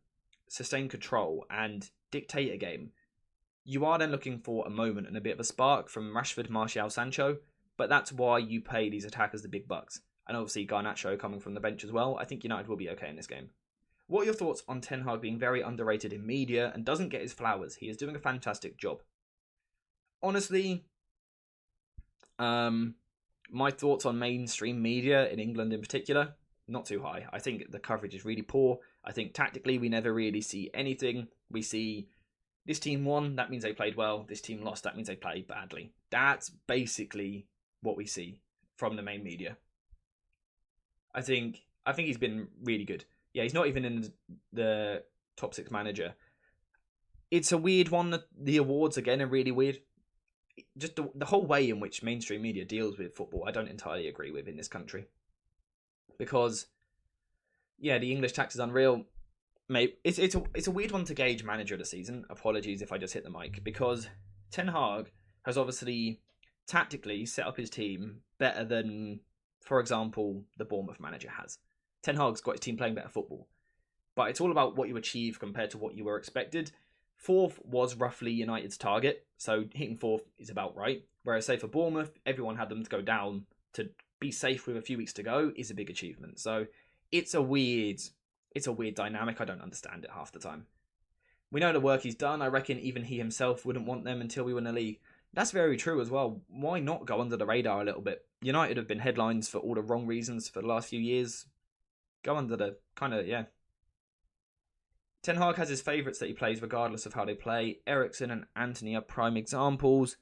sustain control, and dictate a game, you are then looking for a moment and a bit of a spark from Rashford, Martial, Sancho, but that's why you pay these attackers the big bucks. And obviously Garnacho coming from the bench as well. I think United will be okay in this game. What are your thoughts on Ten Hag being very underrated in media and doesn't get his flowers? He is doing a fantastic job. Honestly, my thoughts on mainstream media in England in particular, not too high. I think the coverage is really poor. I think tactically we never really see anything. We see this team won, that means they played well. This team lost, that means they played badly. That's basically what we see from the main media. I think he's been really good. Yeah, he's not even in the top 6 manager. It's a weird one. The awards, again, are really weird. Just the whole way in which mainstream media deals with football, I don't entirely agree with in this country. Because, yeah, the English tax is unreal. Maybe it's a weird one to gauge manager of the season. Apologies if I just hit the mic. Because Ten Hag has obviously tactically set up his team better than, for example, the Bournemouth manager has. Ten Hag's got his team playing better football. But it's all about what you achieve compared to what you were expected. 4th was roughly United's target, so hitting 4th is about right. Whereas, say, for Bournemouth, everyone had them to go down to be safe with a few weeks to go is a big achievement. So it's a weird dynamic. I don't understand it half the time. We know the work he's done. I reckon even he himself wouldn't want them until we win the league. That's very true as well. Why not go under the radar a little bit? United have been headlines for all the wrong reasons for the last few years. Go under the yeah. Ten Hag has his favourites that he plays regardless of how they play. Eriksen and Antony are prime examples.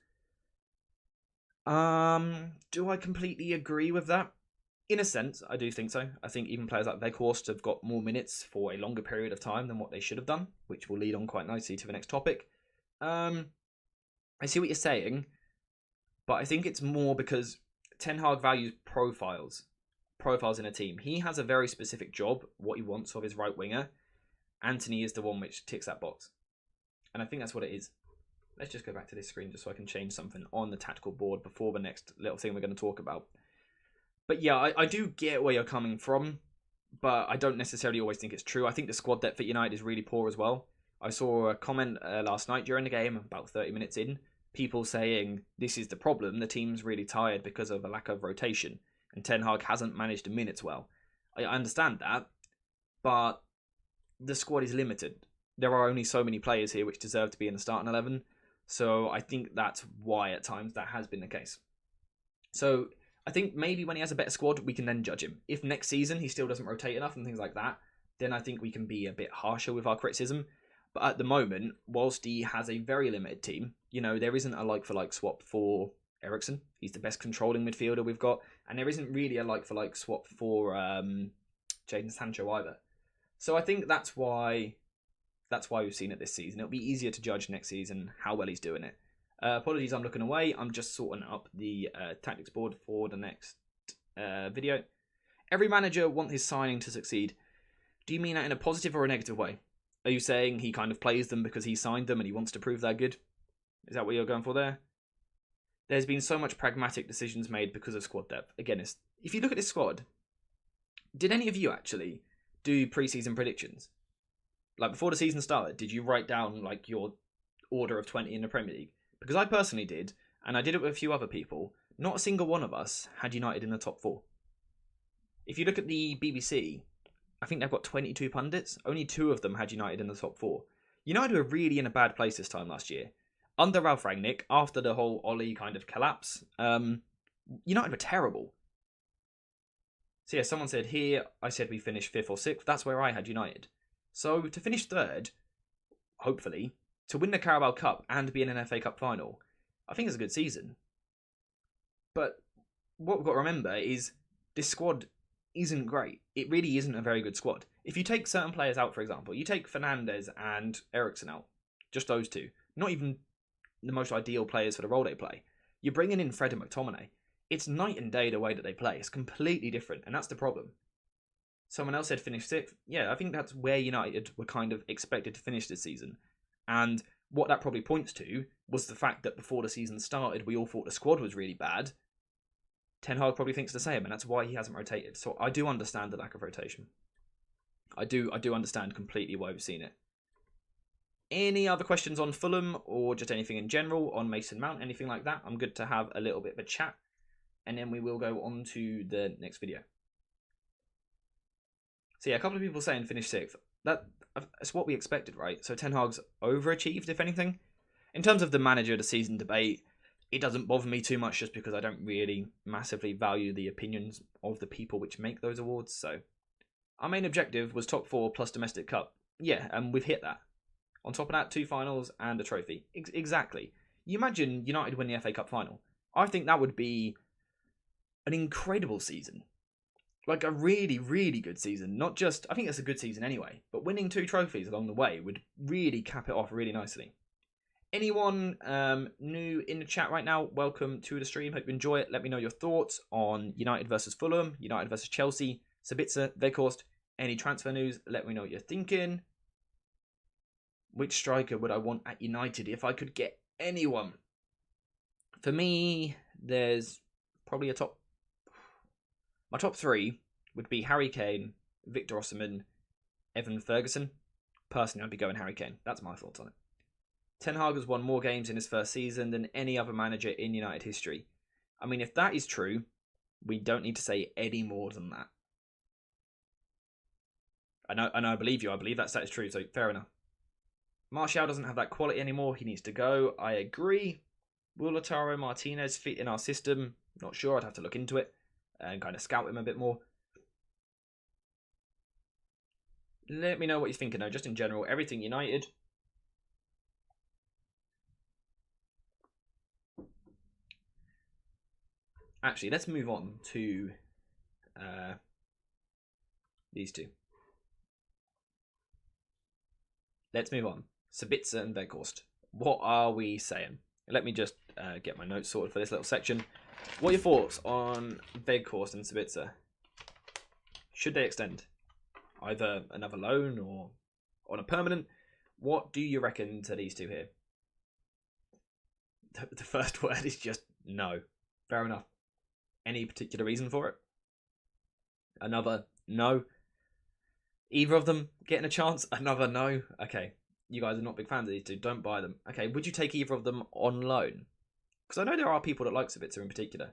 Do I completely agree with that? In a sense, I do think so. I think even players like Weghorst have got more minutes for a longer period of time than what they should have done, which will lead on quite nicely to the next topic. I see what you're saying, but I think it's more because Ten Hag values profiles in a team. He has a very specific job, what he wants of his right winger. Antony is the one which ticks that box. And I think that's what it is. Let's just go back to this screen just so I can change something on the tactical board before the next little thing we're going to talk about. But yeah, I do get where you're coming from, but I don't necessarily always think it's true. I think the squad depth at United is really poor as well. I saw a comment last night during the game, about 30 minutes in, people saying this is the problem. The team's really tired because of a lack of rotation, and Ten Hag hasn't managed the minutes well. I understand that, but the squad is limited. There are only so many players here which deserve to be in the starting 11, so I think that's why at times that has been the case. So I think maybe when he has a better squad, we can then judge him. If next season he still doesn't rotate enough and things like that, then I think we can be a bit harsher with our criticism. But at the moment, whilst he has a very limited team, there isn't a like-for-like swap for Eriksen. He's the best controlling midfielder we've got. And there isn't really a like-for-like swap for Jadon Sancho either. So I think that's why we've seen it this season. It'll be easier to judge next season how well he's doing it. Apologies, I'm looking away. I'm just sorting up the tactics board for the next video. Every manager wants his signing to succeed. Do you mean that in a positive or a negative way? Are you saying he kind of plays them because he signed them and he wants to prove they're good? Is that what you're going for there? There's been so much pragmatic decisions made because of squad depth. Again, if you look at this squad, Did any of you actually do pre-season predictions? Like before the season started, did you write down like your order of 20 in the Premier League? Because I personally did, and I did it with a few other people. Not a single one of us had United in the top 4. If you look at the BBC, I think they've got 22 pundits. Only 2 of them had United in the top 4. United were really in a bad place this time last year. Under Ralph Rangnick, after the whole Ollie kind of collapse, United were terrible. So yeah, someone said here, I said we finished 5th or 6th. That's where I had United. So to finish 3rd, hopefully, to win the Carabao Cup and be in an FA Cup final, I think it's a good season. But what we've got to remember is this squad isn't great. It really isn't a very good squad. If you take certain players out, for example, you take Fernandes and Eriksen out, just those 2, not even the most ideal players for the role they play. You're bringing in Fred and McTominay. It's night and day the way that they play. It's completely different, and that's the problem. Someone else said finish 6th. Yeah, I think that's where United were kind of expected to finish this season. And what that probably points to was the fact that before the season started, we all thought the squad was really bad. Ten Hag probably thinks the same, and that's why he hasn't rotated. So I do understand the lack of rotation. I do understand completely why we've seen it. Any other questions on Fulham or just anything in general on Mason Mount, anything like that? I'm good to have a little bit of a chat, and then we will go on to the next video. So yeah, a couple of people saying finish 6th. That's what we expected, right? So Ten Hag's overachieved, if anything. In terms of the manager of the season debate, it doesn't bother me too much just because I don't really massively value the opinions of the people which make those awards. So our main objective was top 4 plus domestic cup. Yeah, and we've hit that. On top of that, 2 finals and a trophy. Exactly. You imagine United win the FA Cup final. I think that would be an incredible season. Like a really, really good season. Not just, I think it's a good season anyway, but winning 2 trophies along the way would really cap it off really nicely. Anyone new in the chat right now, welcome to the stream. Hope you enjoy it. Let me know your thoughts on United versus Fulham, United versus Chelsea, Sabitzer, Weghorst. Any transfer news, let me know what you're thinking. Which striker would I want at United if I could get anyone? For me, there's probably my top 3 would be Harry Kane, Victor Osimhen, Evan Ferguson. Personally, I'd be going Harry Kane. That's my thoughts on it. Ten Hag has won more games in his first season than any other manager in United history. I mean, if that is true, we don't need to say any more than that. I believe you. I believe that stat is true, so fair enough. Martial doesn't have that quality anymore. He needs to go. I agree. Will Lautaro Martinez fit in our system? Not sure. I'd have to look into it and kind of scout him a bit more. Let me know what you're thinking, though, just in general. Everything United. Actually, let's move on to these 2. Let's move on. Sabitzer and Weghorst. What are we saying? Let me just get my notes sorted for this little section. What are your thoughts on Weghorst and Sabitzer? Should they extend? Either another loan or on a permanent? What do you reckon to these 2 here? The first word is just no. Fair enough. Any particular reason for it? Another no. Either of them getting a chance? Another no. Okay, you guys are not big fans of these 2. Don't buy them. Okay, would you take either of them on loan? Because I know there are people that like Sabitzer in particular.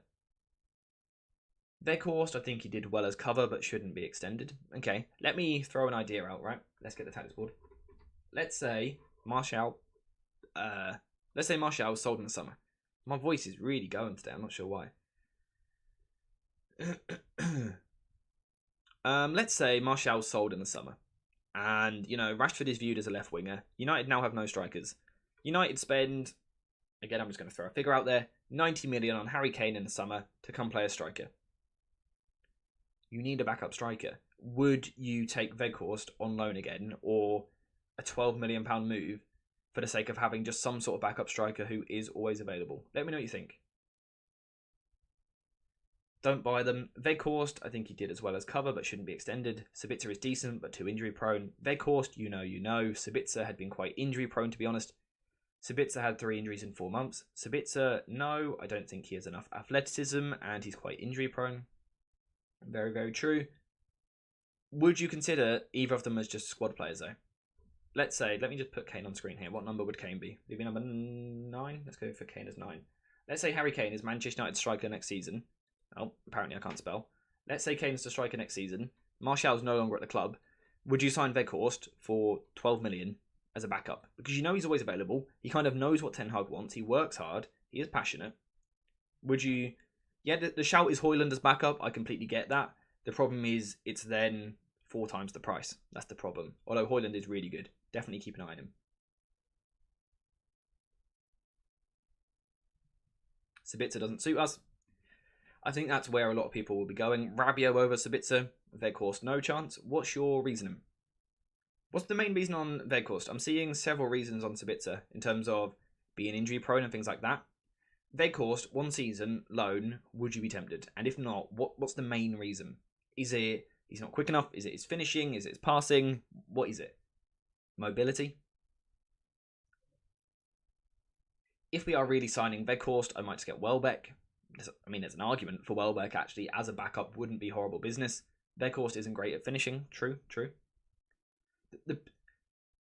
Weghorst, I think he did well as cover, but shouldn't be extended. Okay, let me throw an idea out, right? Let's get the tactics board. Let's say Martial was sold in the summer. My voice is really going today. I'm not sure why. Let's say Martial was sold in the summer. And, Rashford is viewed as a left winger. United now have no strikers. United spend, again, I'm just going to throw a figure out there, 90 million on Harry Kane in the summer to come play a striker. You need a backup striker. Would you take Weghorst on loan again, or a £12 million move for the sake of having just some sort of backup striker who is always available? Let me know what you think. Don't buy them. Weghorst, I think he did as well as cover, but shouldn't be extended. Sabitzer is decent, but too injury prone. Weghorst, you know. Sabitzer had been quite injury prone, to be honest. Sabitzer had 3 injuries in 4 months. Sabitzer, no, I don't think he has enough athleticism, and he's quite injury prone. Very, very true. Would you consider either of them as just squad players, though? Let's say, let me just put Kane on screen here. What number would Kane be? Would he be number 9? Let's go for Kane as 9. Let's say Harry Kane is Manchester United striker next season. Oh, apparently I can't spell. Let's say Kane is the striker next season. Martial's no longer at the club. Would you sign Weghorst for 12 million as a backup? Because you know he's always available. He kind of knows what Ten Hag wants. He works hard. He is passionate. Would you... Yeah, the shout is Højlund as backup. I completely get that. The problem is it's then 4 times the price. That's the problem. Although Højlund is really good. Definitely keep an eye on him. Sabitzer doesn't suit us. I think that's where a lot of people will be going. Rabiot over Sabitzer. Weghorst, no chance. What's your reasoning? What's the main reason on Weghorst? I'm seeing several reasons on Sabitzer in terms of being injury prone and things like that. Weghorst, 1 season, loan, would you be tempted? And if not, what's the main reason? Is it he's not quick enough? Is it his finishing? Is it his passing? What is it? Mobility? If we are really signing Weghorst, I might just get Welbeck. I mean, there's an argument for Welbeck actually as a backup wouldn't be horrible business. Weghorst isn't great at finishing. True.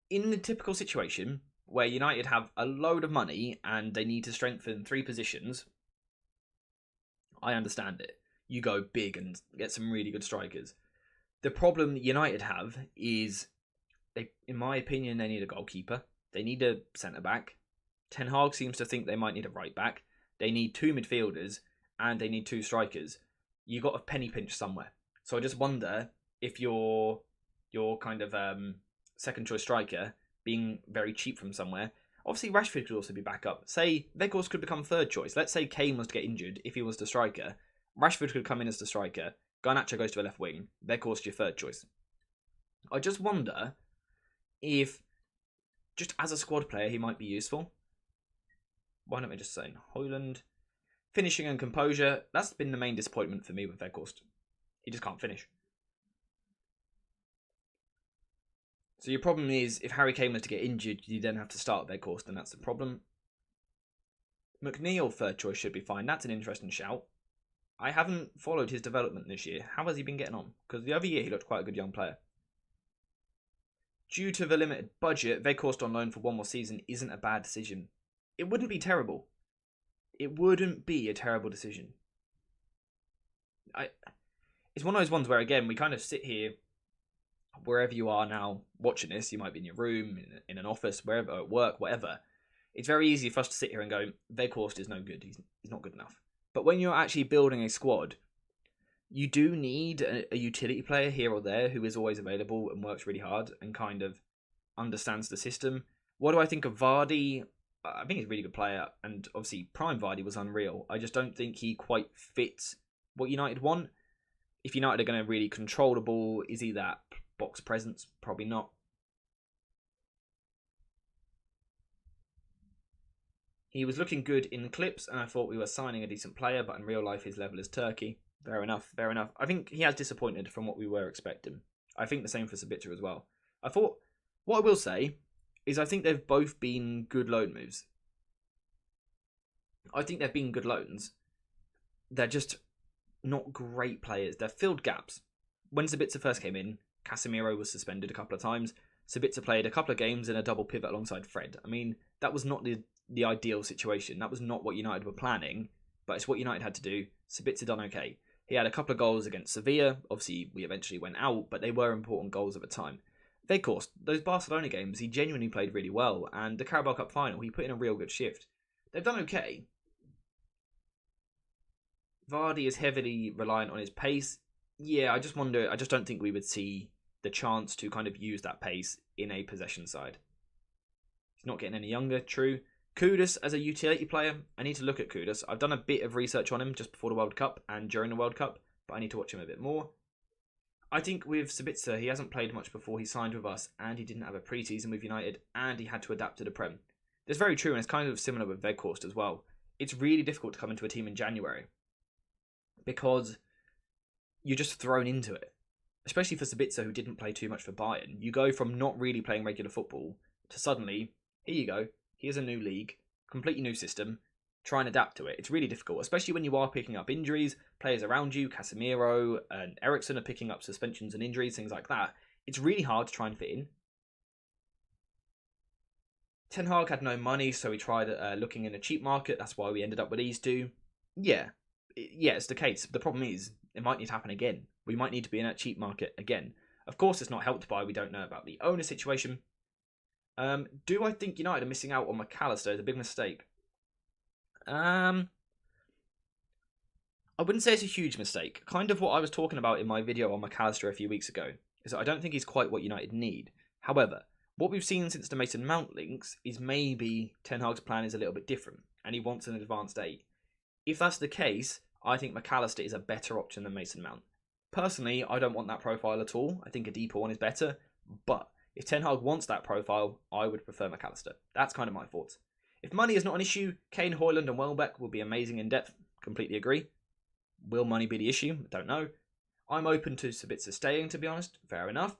In the typical situation where United have a load of money and they need to strengthen 3 positions, I understand it. You go big and get some really good strikers. The problem United have is, in my opinion, they need a goalkeeper. They need a centre-back. Ten Hag seems to think they might need a right-back. They need 2 midfielders and they need 2 strikers. You got a penny pinch somewhere. So I just wonder if your kind of second choice striker being very cheap from somewhere. Obviously Rashford could also be back up. Say Weghorst could become 3rd choice. Let's say Kane was to get injured if he was the striker. Rashford could come in as the striker. Garnacho goes to the left wing. Weghorst your 3rd choice. I just wonder if just as a squad player he might be useful. Why don't we just say Højlund? Finishing and composure. That's been the main disappointment for me with Weghorst. He just can't finish. So your problem is, if Harry Kane was to get injured, you then have to start Weghorst, and that's the problem. McNeil 3rd choice should be fine. That's an interesting shout. I haven't followed his development this year. How has he been getting on? Because the other year he looked quite a good young player. Due to the limited budget, Weghorst on loan for 1 more season isn't a bad decision. It wouldn't be terrible. It wouldn't be a terrible decision. It's one of those ones where, again, we kind of sit here, wherever you are now watching this, you might be in your room, in an office, wherever, at work, whatever. It's very easy for us to sit here and go, Weghorst is no good. He's not good enough. But when you're actually building a squad, you do need a utility player here or there who is always available and works really hard and kind of understands the system. What do I think of Vardy? I think he's a really good player, and obviously Prime Vardy was unreal. I just don't think he quite fits what United want. If United are going to really control the ball, is he that box presence? Probably not. He was looking good in the clips, and I thought we were signing a decent player, but in real life his level is Turkey. Fair enough. I think he has disappointed from what we were expecting. I think the same for Sabitzer as well. What I will say is I think they've both been good loan moves. I think they've been good loans. They're just not great players. They've filled gaps. When Sabitzer first came in, Casemiro was suspended a couple of times. Sabitzer played a couple of games in a double pivot alongside Fred. I mean, that was not the ideal situation. That was not what United were planning, but it's what United had to do. Sabitzer done okay. He had a couple of goals against Sevilla. Obviously, we eventually went out, but they were important goals at the time. Weghorst, those Barcelona games, he genuinely played really well, and the Carabao Cup final, he put in a real good shift. They've done okay. Vardy is heavily reliant on his pace. Yeah, I just don't think we would see the chance to kind of use that pace in a possession side. He's not getting any younger, true. Kudus as a utility player, I need to look at Kudus. I've done a bit of research on him just before the World Cup and during the World Cup, but I need to watch him a bit more. I think with Sabitzer, he hasn't played much before he signed with us, and he didn't have a pre-season with United, and he had to adapt to the Prem. That's very true, and it's kind of similar with Weghorst as well. It's really difficult to come into a team in January because you're just thrown into it. Especially for Sabitzer, who didn't play too much for Bayern. You go from not really playing regular football to suddenly, here you go, here's a new league, completely new system, try and adapt to it. It's really difficult, especially when you are picking up injuries, players around you, Casemiro and Eriksen are picking up suspensions and injuries, things like that. It's really hard to try and fit in. Ten Hag had no money, so we tried looking in a cheap market. That's why we ended up with these two. Yeah, it's the case. The problem is, it might need to happen again. We might need to be in a cheap market again. Of course, it's not helped by we don't know about the owner situation. Do I think United are missing out on McAllister? It's a big mistake. I wouldn't say it's a huge mistake. Kind of what I was talking about in my video on McAllister a few weeks ago is that I don't think he's quite what United need. However, what we've seen since the Mason Mount links is maybe Ten Hag's plan is a little bit different and he wants an advanced 8. If that's the case, I think McAllister is a better option than Mason Mount. Personally, I don't want that profile at all. I think a deeper one is better. But if Ten Hag wants that profile, I would prefer McAllister. That's kind of my thoughts. If money is not an issue, Kane, Højlund and Welbeck will be amazing in depth. Completely agree. Will money be the issue? I don't know. I'm open to Sabitzer staying, to be honest. Fair enough.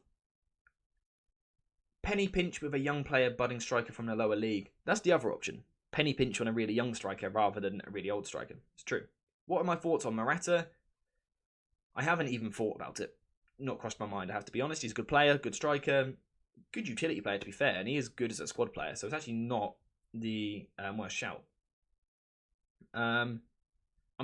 Penny pinch with a young player, budding striker from the lower league. That's the other option. Penny pinch on a really young striker rather than a really old striker. It's true. What are my thoughts on Morata? I haven't even thought about it. Not crossed my mind, I have to be honest. He's a good player, good striker, good utility player to be fair, and he is good as a squad player, so it's actually not the worst shout. I'm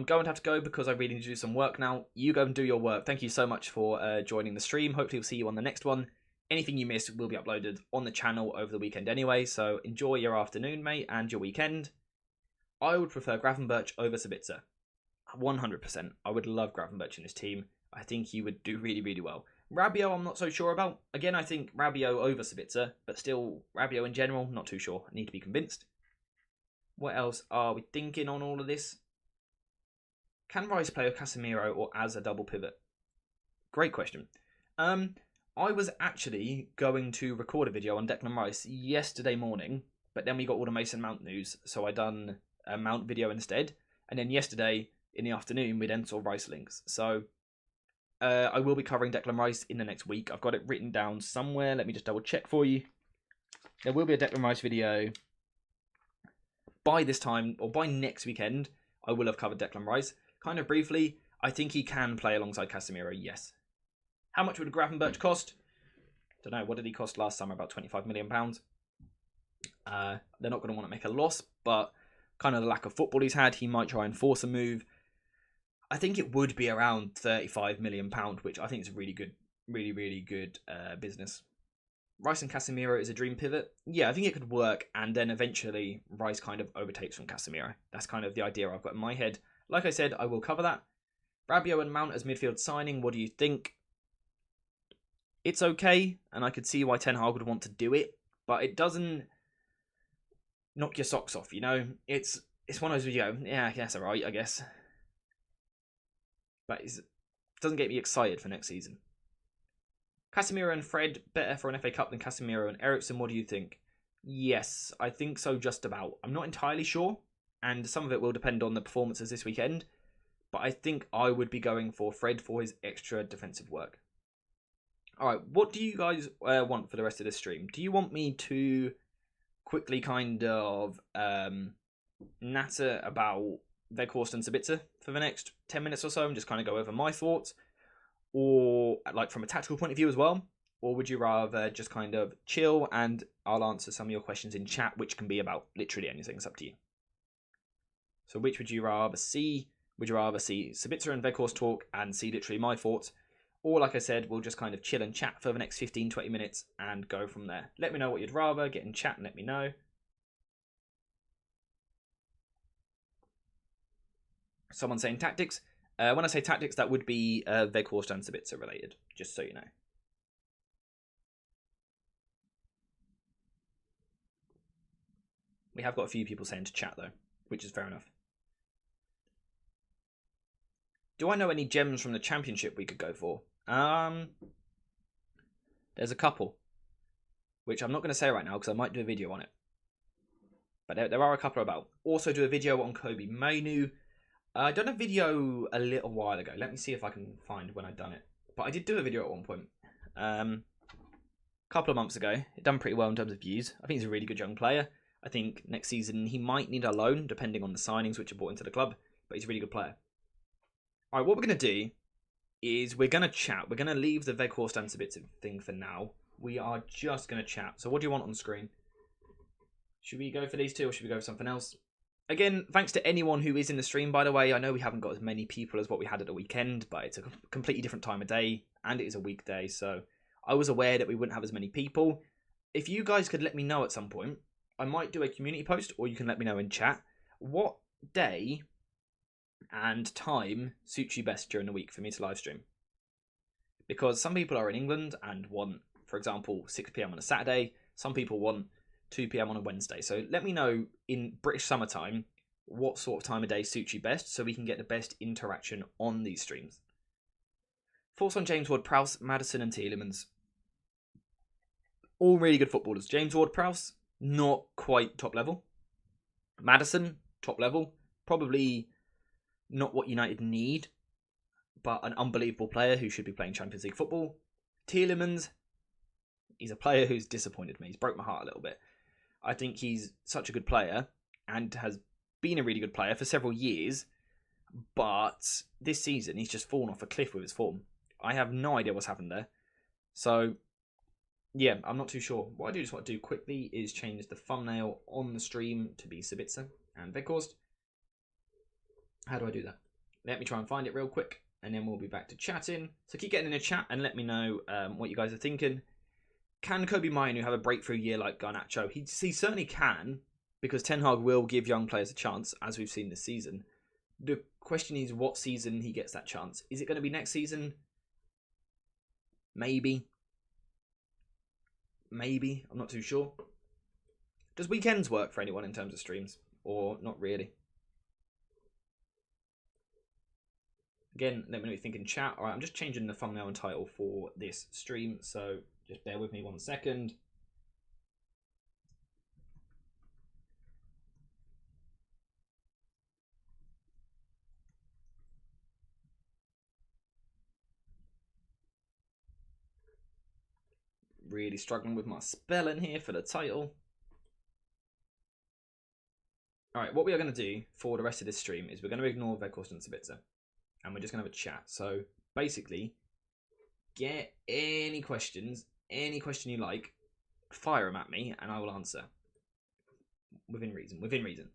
going to have to go because I really need to do some work now. You go and do your work. Thank you so much for joining the stream. Hopefully we'll see you on the next one. Anything you missed will be uploaded on the channel over the weekend anyway, so enjoy your afternoon, mate, and your weekend. I would prefer Gravenberch over Sabitzer. 100%. I would love Gravenberch in this team. I think he would do really, really well. Rabiot, I'm not so sure about. Again, I think Rabiot over Sabitzer, but still, Rabiot in general, not too sure. I need to be convinced. What else are we thinking on all of this? Can Rice play with Casemiro or as a double pivot? Great question. I was actually going to record a video on Declan Rice yesterday morning, but then we got all the Mason Mount news, so I done a Mount video instead. And then yesterday in the afternoon, we then saw Rice links. So I will be covering Declan Rice in the next week. I've got it written down somewhere. Let me just double check for you. There will be a Declan Rice video by this time, or by next weekend. I will have covered Declan Rice. Kind of briefly, I think he can play alongside Casemiro, yes. How much would Gravenberch cost? Don't know. What did he cost last summer? About £25 million. They're not going to want to make a loss, but kind of the lack of football he's had, he might try and force a move. I think it would be around £35 million, which I think is a really good, really good business. Rice and Casemiro is a dream pivot. Yeah, I think it could work, and then eventually Rice kind of overtakes from Casemiro. That's kind of the idea I've got in my head. Like I said, I will cover that. Rabiot and Mount as midfield signing, what do you think? It's okay, and I could see why Ten Hag would want to do it, but it doesn't knock your socks off, you know? It's one of those where you go, yeah, that's alright, I guess. But it doesn't get me excited for next season. Casemiro and Fred, better for an FA Cup than Casemiro and Eriksen, what do you think? Yes, I think so just about. I'm not entirely sure, and some of it will depend on the performances this weekend, but I think I would be going for Fred for his extra defensive work. Alright, what do you guys want for the rest of this stream? Do you want me to quickly kind of natter about Weghorst and Sabitzer for the next 10 minutes or so and just kind of go over my thoughts? Or like from a tactical point of view as well? Or would you rather just kind of chill and I'll answer some of your questions in chat, which can be about literally anything. It's up to you. So which would you rather see? Would you rather see Sabitzer and Weghorst talk and see literally my thoughts? Or, like I said, we'll just kind of chill and chat for the next 15-20 minutes and go from there. Let me know what you'd rather. Get in chat and let me know. Someone saying tactics. When I say tactics, that would be Weghorst and Sabitzer related, just so you know. We have got a few people saying to chat, though, which is fair enough. Do I know any gems from the Championship we could go for? There's a couple, which I'm not going to say right now because I might do a video on it. But there are a couple about. Also do a video on Kobe Mainu. I done a video a little while ago. Let me see if I can find when I'd done it. But I did do a video at one point. A couple of months ago. It done pretty well in terms of views. I think he's a really good young player. I think next season he might need a loan, depending on the signings which are brought into the club, but he's a really good player. All right, what we're going to do is we're going to chat. We're going to leave the Weghorst and Sabitzer thing for now. We are just going to chat. So what do you want on the screen? Should we go for these two or should we go for something else? Again, thanks to anyone who is in the stream, by the way. I know we haven't got as many people as what we had at the weekend, but it's a completely different time of day and it is a weekday. So I was aware that we wouldn't have as many people. If you guys could let me know at some point, I might do a community post or you can let me know in chat. What day and time suits you best during the week for me to live stream? Because some people are in England and want, for example, 6 p.m. on a Saturday. Some people want 2 p.m. on a Wednesday. So let me know in British summertime what sort of time of day suits you best so we can get the best interaction on these streams. Thoughts on James Ward-Prowse, Maddison and Tielemans? All really good footballers. James Ward-Prowse, not quite top level. Maddison, top level. Probably not what United need, but an unbelievable player who should be playing Champions League football. Tielemans, he's a player who's disappointed me. He's broke my heart a little bit. I think he's such a good player and has been a really good player for several years, but this season he's just fallen off a cliff with his form. I have no idea what's happened there. So, yeah, I'm not too sure. What I do just want to do quickly is change the thumbnail on the stream to be Sabitzer and Weghorst. How do I do that? Let me try and find it real quick, and then we'll be back to chatting. So keep getting in the chat and let me know what you guys are thinking. Can Kobe Mainoo have a breakthrough year like Garnacho? He certainly can, because Ten Hag will give young players a chance, as we've seen this season. The question is what season he gets that chance. Is it going to be next season? Maybe. Maybe. I'm not too sure. Does weekends work for anyone in terms of streams? Or not really? Again, let me know what you think in chat. All right, I'm just changing the thumbnail and title for this stream, so just bear with me 1 second. Really struggling with my spelling here for the title. All right, what we are going to do for the rest of this stream is we're going to ignore Weghorst and Sabitzer, and we're just going to have a chat. So basically, get any questions, any question you like, fire them at me, and I will answer. Within reason, within reason.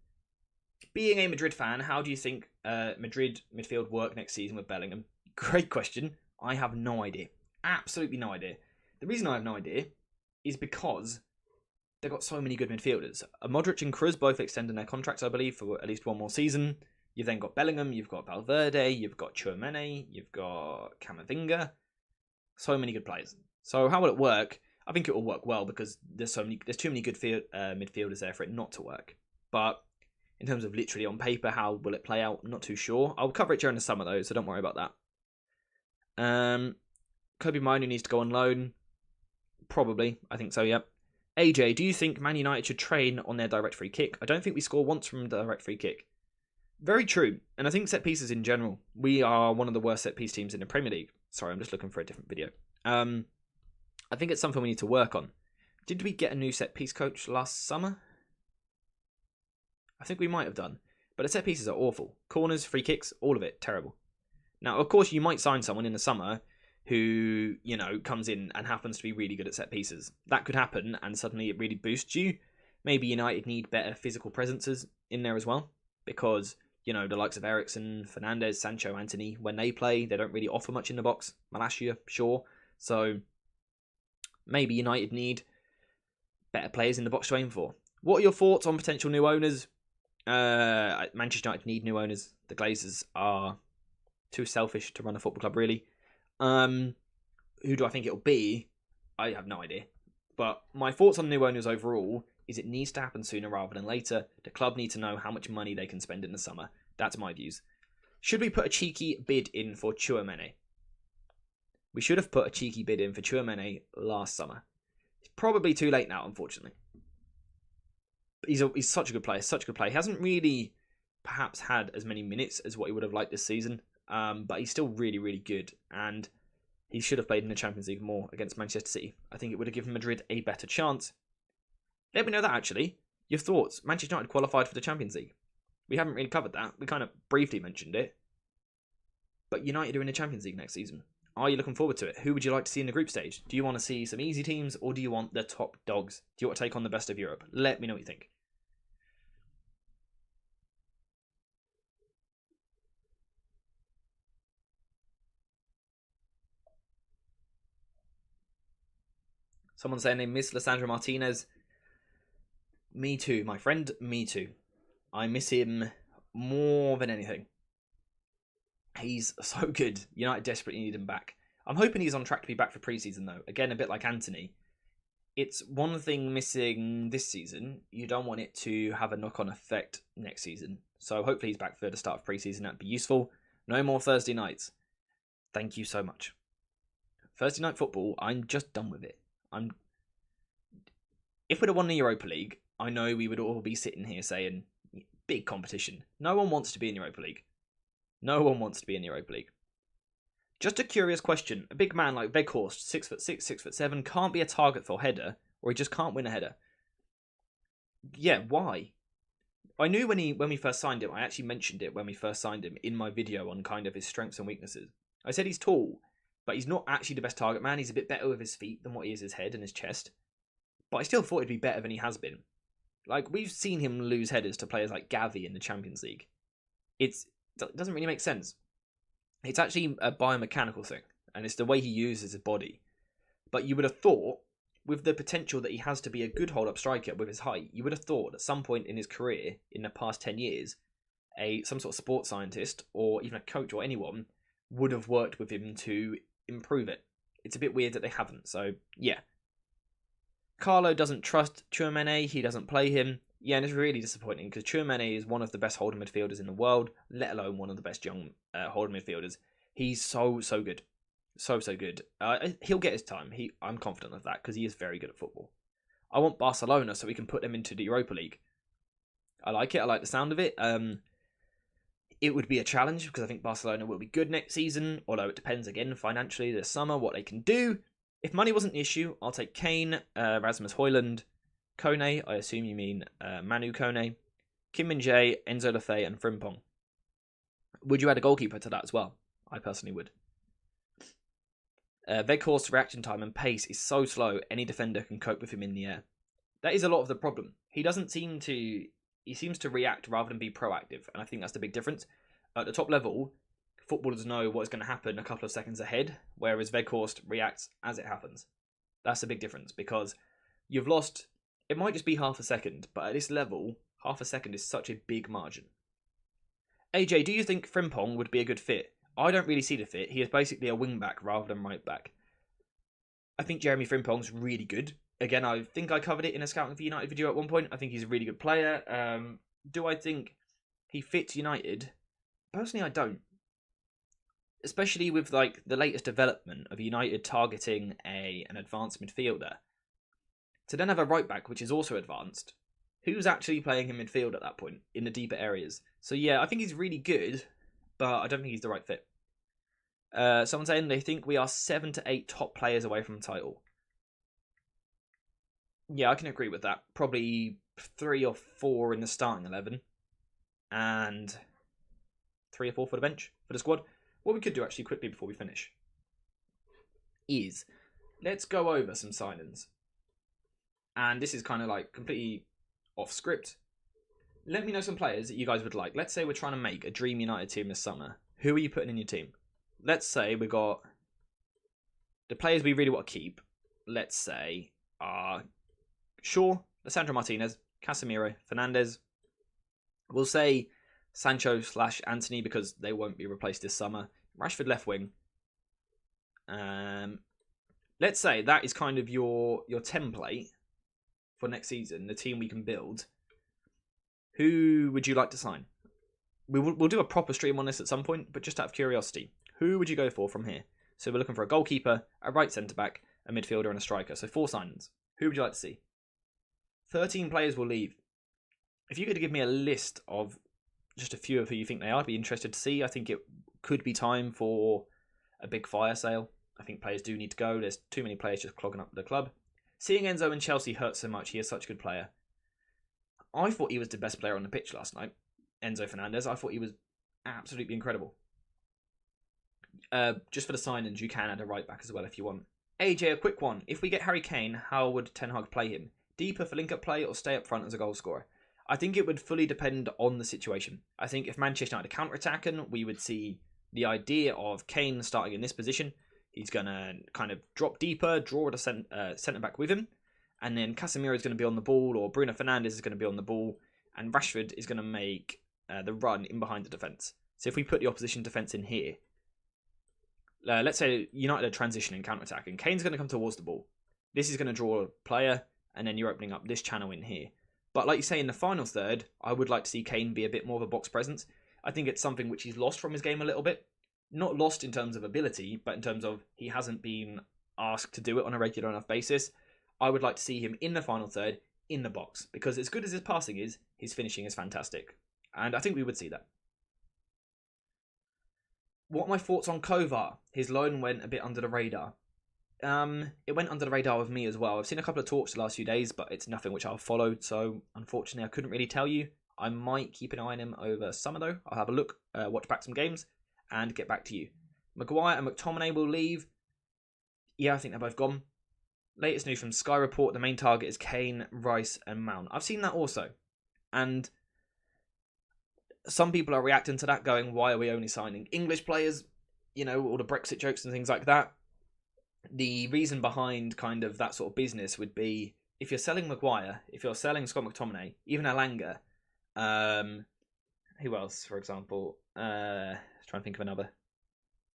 Being a Madrid fan, how do you think Madrid midfield work next season with Bellingham? Great question. I have no idea. Absolutely no idea. The reason I have no idea is because they've got so many good midfielders. Modric and Kroos both extending their contracts, I believe, for at least one more season. You've then got Bellingham, you've got Valverde, you've got Tchouaméni, you've got Camavinga. So many good players. So how will it work? I think it will work well because there's too many good midfielders there for it not to work. But in terms of literally on paper, how will it play out? I'm not too sure. I'll cover it during the summer though, so don't worry about that. Kobe Mainoo needs to go on loan. Probably. I think so, yep. AJ, do you think Man United should train on their direct free kick? I don't think we score once from direct free kick. Very true. And I think set pieces in general. We are one of the worst set piece teams in the Premier League. Sorry, I'm just looking for a different video. I think it's something we need to work on. Did we get a new set piece coach last summer? I think we might have done. But the set pieces are awful. Corners, free kicks, all of it, terrible. Now, of course, you might sign someone in the summer who, you know, comes in and happens to be really good at set pieces. That could happen, and suddenly it really boosts you. Maybe United need better physical presences in there as well, because, you know, the likes of Eriksen, Fernandes, Sancho, Antony, when they play, they don't really offer much in the box. Malacia, sure. So maybe United need better players in the box to aim for. What are your thoughts on potential new owners? Manchester United need new owners. The Glazers are too selfish to run a football club, really. Who do I think it'll be? I have no idea. But my thoughts on new owners overall is it needs to happen sooner rather than later. The club need to know how much money they can spend in the summer. That's my views. Should we put a cheeky bid in for Tchouaméni? We should have put a cheeky bid in for Tchouaméni last summer. It's probably too late now, unfortunately. He's such a good player, such a good player. He hasn't really perhaps had as many minutes as what he would have liked this season. But he's still really, really good. And he should have played in the Champions League more against Manchester City. I think it would have given Madrid a better chance. Let me know that, actually. Your thoughts? Manchester United qualified for the Champions League. We haven't really covered that. We kind of briefly mentioned it. But United are in the Champions League next season. Are you looking forward to it? Who would you like to see in the group stage? Do you want to see some easy teams, or do you want the top dogs? Do you want to take on the best of Europe? Let me know what you think. Someone's saying they miss Lisandro Martinez. Me too, my friend. Me too. I miss him more than anything. He's so good. United desperately need him back. I'm hoping he's on track to be back for pre-season, though. Again, a bit like Anthony. It's one thing missing this season. You don't want it to have a knock-on effect next season. So hopefully he's back for the start of pre-season. That'd be useful. No more Thursday nights. Thank you so much. Thursday night football, I'm just done with it. If we'd have won the Europa League, I know we would all be sitting here saying, big competition. No one wants to be in Europa League. No one wants to be in the Europa League. Just a curious question. A big man like Weghorst, 6'6", 6'7", can't be a target for a header, or he just can't win a header. Yeah, why? I knew when we first signed him, I actually mentioned it when we first signed him in my video on kind of his strengths and weaknesses. I said he's tall, but he's not actually the best target man. He's a bit better with his feet than what he is his head and his chest. But I still thought he'd be better than he has been. Like, we've seen him lose headers to players like Gavi in the Champions League. It doesn't really make sense. It's actually a biomechanical thing, and it's the way he uses his body. But you would have thought, with the potential that he has to be a good hold-up striker with his height, you would have thought at some point in his career, in the past 10 years, some sort of sports scientist, or even a coach or anyone, would have worked with him to improve it. It's a bit weird that they haven't, so yeah. Carlo doesn't trust Tchouaméni, he doesn't play him. Yeah, and it's really disappointing because Tchouaméni is one of the best holding midfielders in the world, let alone one of the best young holding midfielders. He's so good. So good. He'll get his time. I'm confident of that because he is very good at football. I want Barcelona so we can put them into the Europa League. I like it. I like the sound of it. It would be a challenge because I think Barcelona will be good next season, although it depends again financially this summer what they can do. If money wasn't the issue, I'll take Kane, Rasmus Højlund, Kone, I assume you mean Manu Kone, Kim Min-jae, Enzo Lefebvre, and Frimpong. Would you add a goalkeeper to that as well? I personally would. Weghorst's reaction time and pace is so slow, any defender can cope with him in the air. That is a lot of the problem. He seems to react rather than be proactive, and I think that's the big difference. At the top level, footballers know what's going to happen a couple of seconds ahead, whereas Weghorst reacts as it happens. That's a big difference, because you've lost... It might just be half a second, but at this level, half a second is such a big margin. AJ, do you think Frimpong would be a good fit? I don't really see the fit. He is basically a wing-back rather than right-back. I think Jeremy Frimpong's really good. Again, I think I covered it in a Scouting for United video at one point. I think he's a really good player. Do I think he fits United? Personally, I don't. Especially with like the latest development of United targeting an advanced midfielder. To then have a right-back, which is also advanced, who's actually playing in midfield at that point, in the deeper areas? So yeah, I think he's really good, but I don't think he's the right fit. Someone's saying they think we are 7 to 8 top players away from the title. Yeah, I can agree with that. Probably 3 or 4 in the starting 11, and 3 or 4 for the bench, for the squad. What we could do actually quickly before we finish is, let's go over some signings. And this is kind of like completely off script. Let me know some players that you guys would like. Let's say we're trying to make a Dream United team this summer. Who are you putting in your team? Let's say we got the players we really want to keep. Let's say are Shaw, Lisandro Martinez, Casemiro, Fernandes. We'll say Sancho/Anthony because they won't be replaced this summer. Rashford left wing. Let's say that is kind of your template for next season, the team we can build. Who would you like to sign? We'll do a proper stream on this at some point, but just out of curiosity, who would you go for from here? So we're looking for a goalkeeper, a right centre-back, a midfielder, and a striker. So 4 signings. Who would you like to see? 13 players will leave. If you could give me a list of just a few of who you think they are, I'd be interested to see. I think it could be time for a big fire sale. I think players do need to go. There's too many players just clogging up the club. Seeing Enzo in Chelsea hurts so much. He is such a good player. I thought he was the best player on the pitch last night, Enzo Fernandez. I thought he was absolutely incredible. Just for the signings, you can add a right back as well if you want. AJ, a quick one. If we get Harry Kane, how would Ten Hag play him? Deeper for link-up play or stay up front as a goal scorer? I think it would fully depend on the situation. I think if Manchester United are counter-attacking, we would see the idea of Kane starting in this position. He's going to kind of drop deeper, draw the centre-back with him, and then Casemiro is going to be on the ball, or Bruno Fernandes is going to be on the ball, and Rashford is going to make the run in behind the defence. So if we put the opposition defence in here, let's say United are transitioning, counter-attacking, Kane's going to come towards the ball. This is going to draw a player, and then you're opening up this channel in here. But like you say, in the final third, I would like to see Kane be a bit more of a box presence. I think it's something which he's lost from his game a little bit. Not lost in terms of ability, but in terms of he hasn't been asked to do it on a regular enough basis. I would like to see him in the final third, in the box. Because as good as his passing is, his finishing is fantastic. And I think we would see that. What are my thoughts on Kovar? His loan went a bit under the radar. It went under the radar with me as well. I've seen a couple of talks the last few days, but it's nothing which I've followed, so unfortunately I couldn't really tell you. I might keep an eye on him over summer though. I'll have a look, watch back some games, and get back to you. Maguire and McTominay will leave. Yeah, I think they're both gone. Latest news from Sky Report, the main target is Kane, Rice, and Mount. I've seen that also. And some people are reacting to that, going, why are we only signing English players? You know, all the Brexit jokes and things like that. The reason behind kind of that sort of business would be, if you're selling Maguire, if you're selling Scott McTominay, even Alanga, who else, for example? Trying to think of another.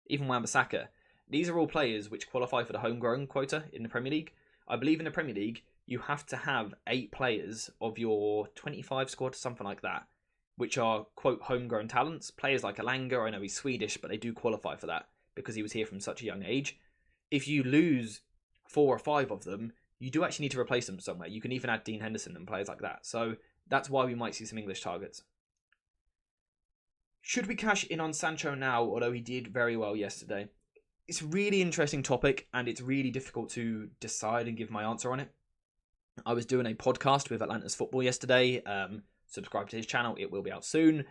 Even Wan-Bissaka. These are all players which qualify for the homegrown quota in the Premier League. I believe in the Premier League, you have to have 8 players of your 25 squad, something like that, which are, quote, homegrown talents. Players like Alanga, I know he's Swedish, but they do qualify for that because he was here from such a young age. If you lose 4 or 5 of them, you do actually need to replace them somewhere. You can even add Dean Henderson and players like that. So that's why we might see some English targets. Should we cash in on Sancho now, although he did very well yesterday? It's a really interesting topic, and it's really difficult to decide and give my answer on it. I was doing a podcast with Atlanta's Football yesterday. Subscribe to his channel, it will be out soon.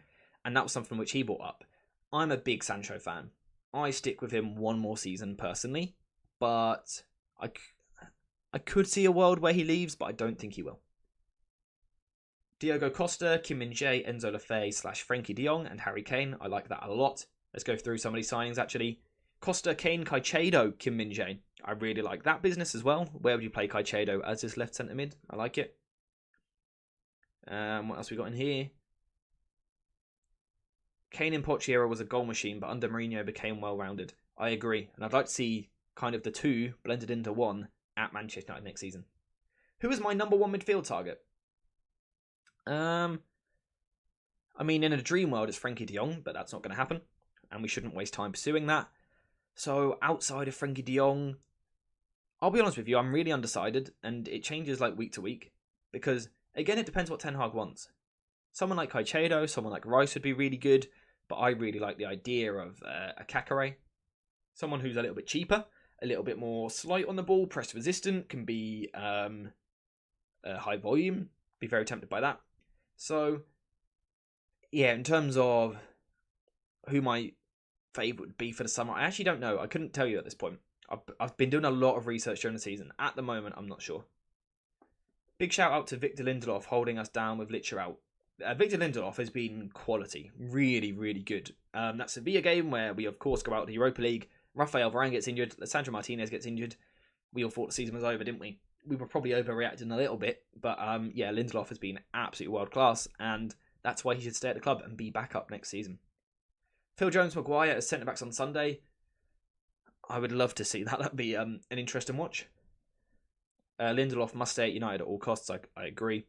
And that was something which he brought up. I'm a big Sancho fan. I stick with him one more season personally, but I could see a world where he leaves, but I don't think he will. Diogo Costa, Kim Min-jae, Enzo Lefebvre / Frankie de Jong, and Harry Kane. I like that a lot. Let's go through some of these signings actually. Costa, Kane, Caicedo, Kim Min-jae. I really like that business as well. Where would you play Caicedo as his left centre mid? I like it. What else we got in here? Kane in Pochiero was a goal machine, but under Mourinho became well-rounded. I agree, and I'd like to see kind of the two blended into one at Manchester United next season. Who is my number 1 midfield target? I mean, in a dream world, it's Frankie de Jong, but that's not going to happen, and we shouldn't waste time pursuing that. So, outside of Frankie de Jong, I'll be honest with you, I'm really undecided, and it changes like week to week, because, again, it depends what Ten Hag wants. Someone like Caicedo, someone like Rice would be really good, but I really like the idea of a Kakare. Someone who's a little bit cheaper, a little bit more slight on the ball, press resistant, can be high volume. Be very tempted by that. So, yeah, in terms of who my favourite would be for the summer, I actually don't know. I couldn't tell you at this point. I've been doing a lot of research during the season. At the moment, I'm not sure. Big shout out to Victor Lindelof holding us down with Licher out. Victor Lindelof has been quality. Really, really good. That Sevilla game where we, of course, go out to the Europa League. Rafael Varane gets injured. Sandro Martinez gets injured. We all thought the season was over, didn't we? We were probably overreacting a little bit. But, yeah, Lindelof has been absolutely world-class. And that's why he should stay at the club and be back up next season. Phil Jones Maguire as centre-backs on Sunday. I would love to see that. That'd be an interesting watch. Lindelof must stay at United at all costs. I agree.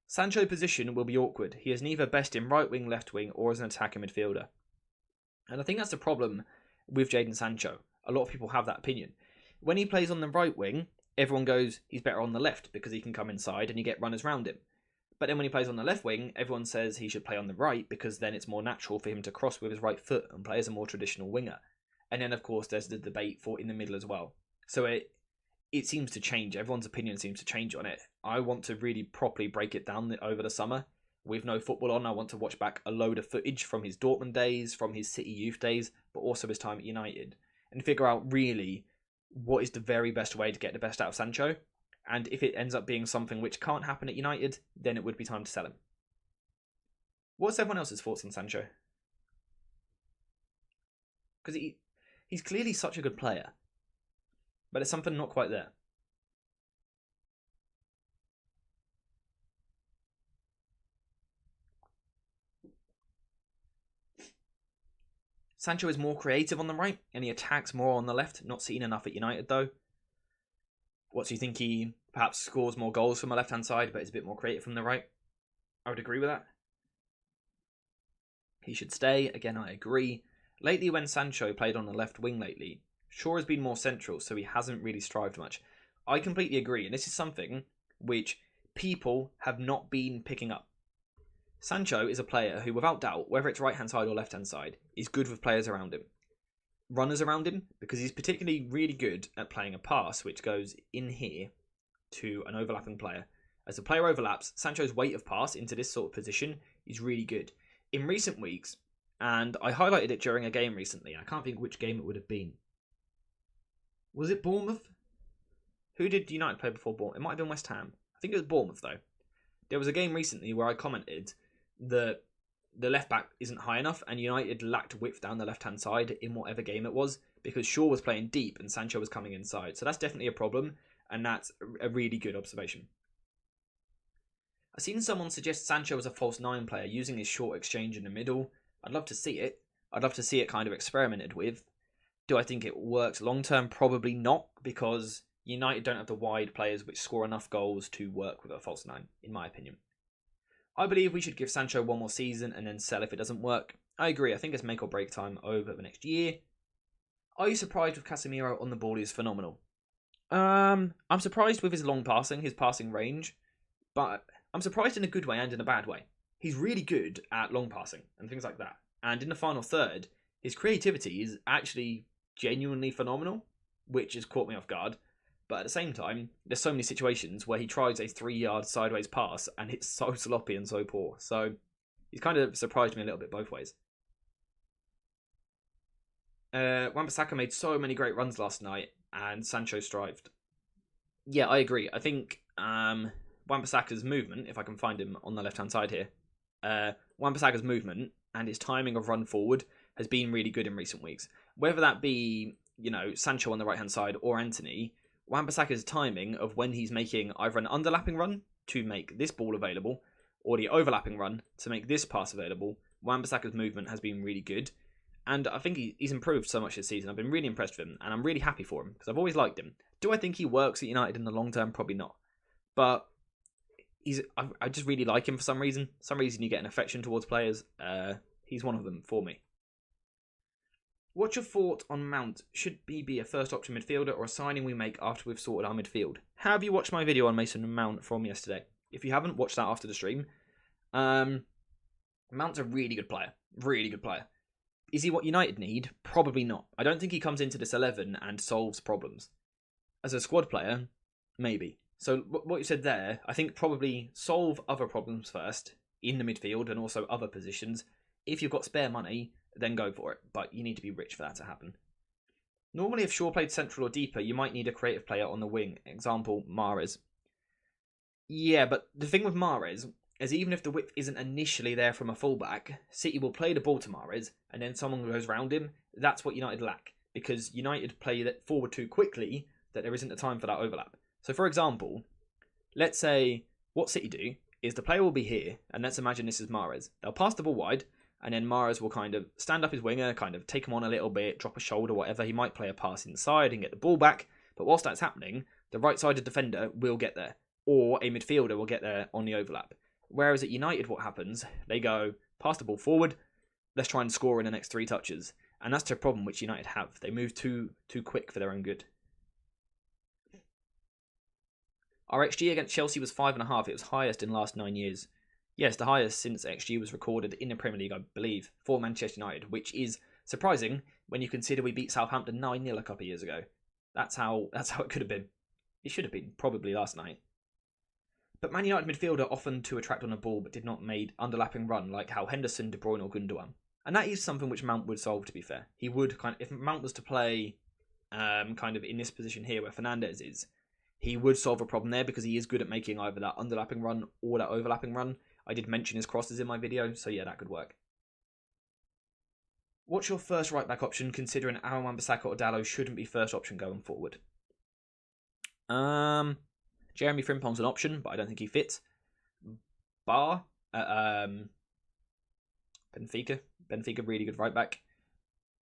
Sancho position will be awkward. He is neither best in right wing, left wing, or as an attacking midfielder. And I think that's the problem with Jadon Sancho. A lot of people have that opinion. When he plays on the right wing, everyone goes, he's better on the left because he can come inside and you get runners round him. But then when he plays on the left wing, everyone says he should play on the right because then it's more natural for him to cross with his right foot and play as a more traditional winger. And then, of course, there's the debate for in the middle as well. So it seems to change. Everyone's opinion seems to change on it. I want to really properly break it down over the summer. With no football on, I want to watch back a load of footage from his Dortmund days, from his City youth days, but also his time at United, and figure out really what is the very best way to get the best out of Sancho. And if it ends up being something which can't happen at United, then it would be time to sell him. What's everyone else's thoughts on Sancho? Because he's clearly such a good player, but it's something not quite there. Sancho is more creative on the right, and he attacks more on the left. Not seen enough at United, though. What do you think? He perhaps scores more goals from the left-hand side, but is a bit more creative from the right? I would agree with that. He should stay. Again, I agree. Lately, when Sancho played on the left wing lately, Shaw has been more central, so he hasn't really strived much. I completely agree, and this is something which people have not been picking up. Sancho is a player who, without doubt, whether it's right-hand side or left-hand side, is good with players around him. Runners around him, because he's particularly really good at playing a pass which goes in here to an overlapping player. As the player overlaps, Sancho's weight of pass into this sort of position is really good. In recent weeks, and I highlighted it during a game recently, I can't think which game it would have been. Was it Bournemouth? Who did United play before Bournemouth? It might have been West Ham. I think it was Bournemouth, though. There was a game recently where I commented that the left back isn't high enough, and United lacked width down the left hand side in whatever game it was, because Shaw was playing deep and Sancho was coming inside. So that's definitely a problem, and that's a really good observation. I've seen someone suggest Sancho as a false nine player using his short exchange in the middle. I'd love to see it. I'd love to see it kind of experimented with. Do I think it works long term? Probably not, because United don't have the wide players which score enough goals to work with a false nine, in my opinion. I believe we should give Sancho one more season and then sell if it doesn't work. I agree, I think it's make or break time over the next year. Are you surprised with Casemiro on the ball? He's phenomenal. I'm surprised with his long passing, his passing range, but I'm surprised in a good way and in a bad way. He's really good at long passing and things like that. And in the final third, his creativity is actually genuinely phenomenal, which has caught me off guard. But at the same time, there's so many situations where he tries a 3-yard sideways pass and it's so sloppy and so poor. So he's kind of surprised me a little bit both ways. Wan-Bissaka made so many great runs last night and Sancho strived. Yeah, I agree. I think Wan-Bissaka's movement, if I can find him on the left-hand side here, Wan-Bissaka's movement and his timing of run forward has been really good in recent weeks. Whether that be, Sancho on the right-hand side or Antony, Wan-Bissaka's timing of when he's making either an underlapping run to make this ball available or the overlapping run to make this pass available, Wan-Bissaka's movement has been really good. And I think he's improved so much this season. I've been really impressed with him, and I'm really happy for him, because I've always liked him. Do I think he works at United in the long term? Probably not. But I just really like him for some reason. Some reason you get an affection towards players. He's one of them for me. What's your thought on Mount? Should he be a first option midfielder or a signing we make after we've sorted our midfield? Have you watched my video on Mason Mount from yesterday? If you haven't, watch that after the stream. Mount's a really good player. Really good player. Is he what United need? Probably not. I don't think he comes into this 11 and solves problems. As a squad player, maybe. So what you said there, I think probably solve other problems first in the midfield and also other positions. If you've got spare money, then go for it. But you need to be rich for that to happen. Normally, if Shaw played central or deeper, you might need a creative player on the wing. Example, Mahrez. Yeah, but the thing with Mahrez is even if the width isn't initially there from a fullback, City will play the ball to Mahrez and then someone goes round him. That's what United lack, because United play that forward too quickly that there isn't the time for that overlap. So for example, let's say what City do is the player will be here, and let's imagine this is Mahrez. They'll pass the ball wide, and then Mahrez will kind of stand up his winger, kind of take him on a little bit, drop a shoulder, whatever. He might play a pass inside and get the ball back, but whilst that's happening, the right-sided defender will get there, or a midfielder will get there on the overlap. Whereas at United, what happens? They go, pass the ball forward, let's try and score in the next 3 touches. And that's the problem which United have. They move too quick for their own good. Our XG against Chelsea was 5.5. It was highest in the last 9 years. Yes, the highest since XG was recorded in the Premier League, I believe, for Manchester United, which is surprising when you consider we beat Southampton 9-0 a couple of years ago. That's how it could have been. It should have been, probably last night. But Man United midfielder often too attract on the ball but did not made underlapping run like how Henderson, De Bruyne or Gundogan. And that is something which Mount would solve, to be fair. He would if Mount was to play kind of in this position here where Fernandes is, he would solve a problem there because he is good at making either that underlapping run or that overlapping run. I did mention his crosses in my video, so yeah, that could work. What's your first right-back option, considering Aaron Wan-Bissaka or Dalot shouldn't be first option going forward? Jeremy Frimpong's an option, but I don't think he fits. Benfica, really good right-back.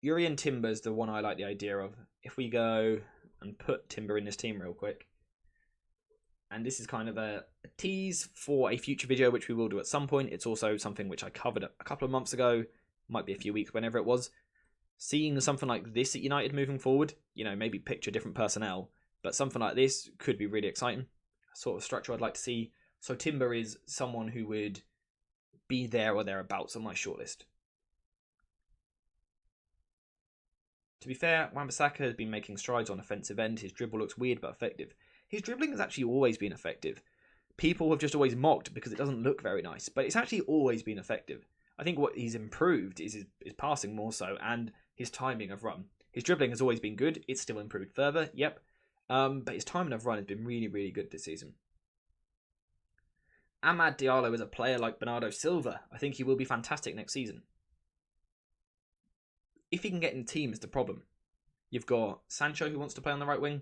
Urian Timber's the one I like the idea of. If we go and put Timber in this team real quick, and this is kind of a tease for a future video, which we will do at some point. It's also something which I covered a couple of months ago, might be a few weeks, whenever it was. Seeing something like this at United moving forward, maybe picture different personnel, but something like this could be really exciting. Sort of structure I'd like to see. So Timber is someone who would be there or thereabouts on my shortlist. To be fair, Wan-Bissaka has been making strides on offensive end. His dribble looks weird but effective. His dribbling has actually always been effective. People have just always mocked because it doesn't look very nice, but it's actually always been effective. I think what he's improved is his passing more so, and his timing of run. His dribbling has always been good. It's still improved further, yep. But his timing of run has been really, really good this season. Amad Diallo is a player like Bernardo Silva. I think he will be fantastic next season. If he can get in the team is the problem. You've got Sancho who wants to play on the right wing.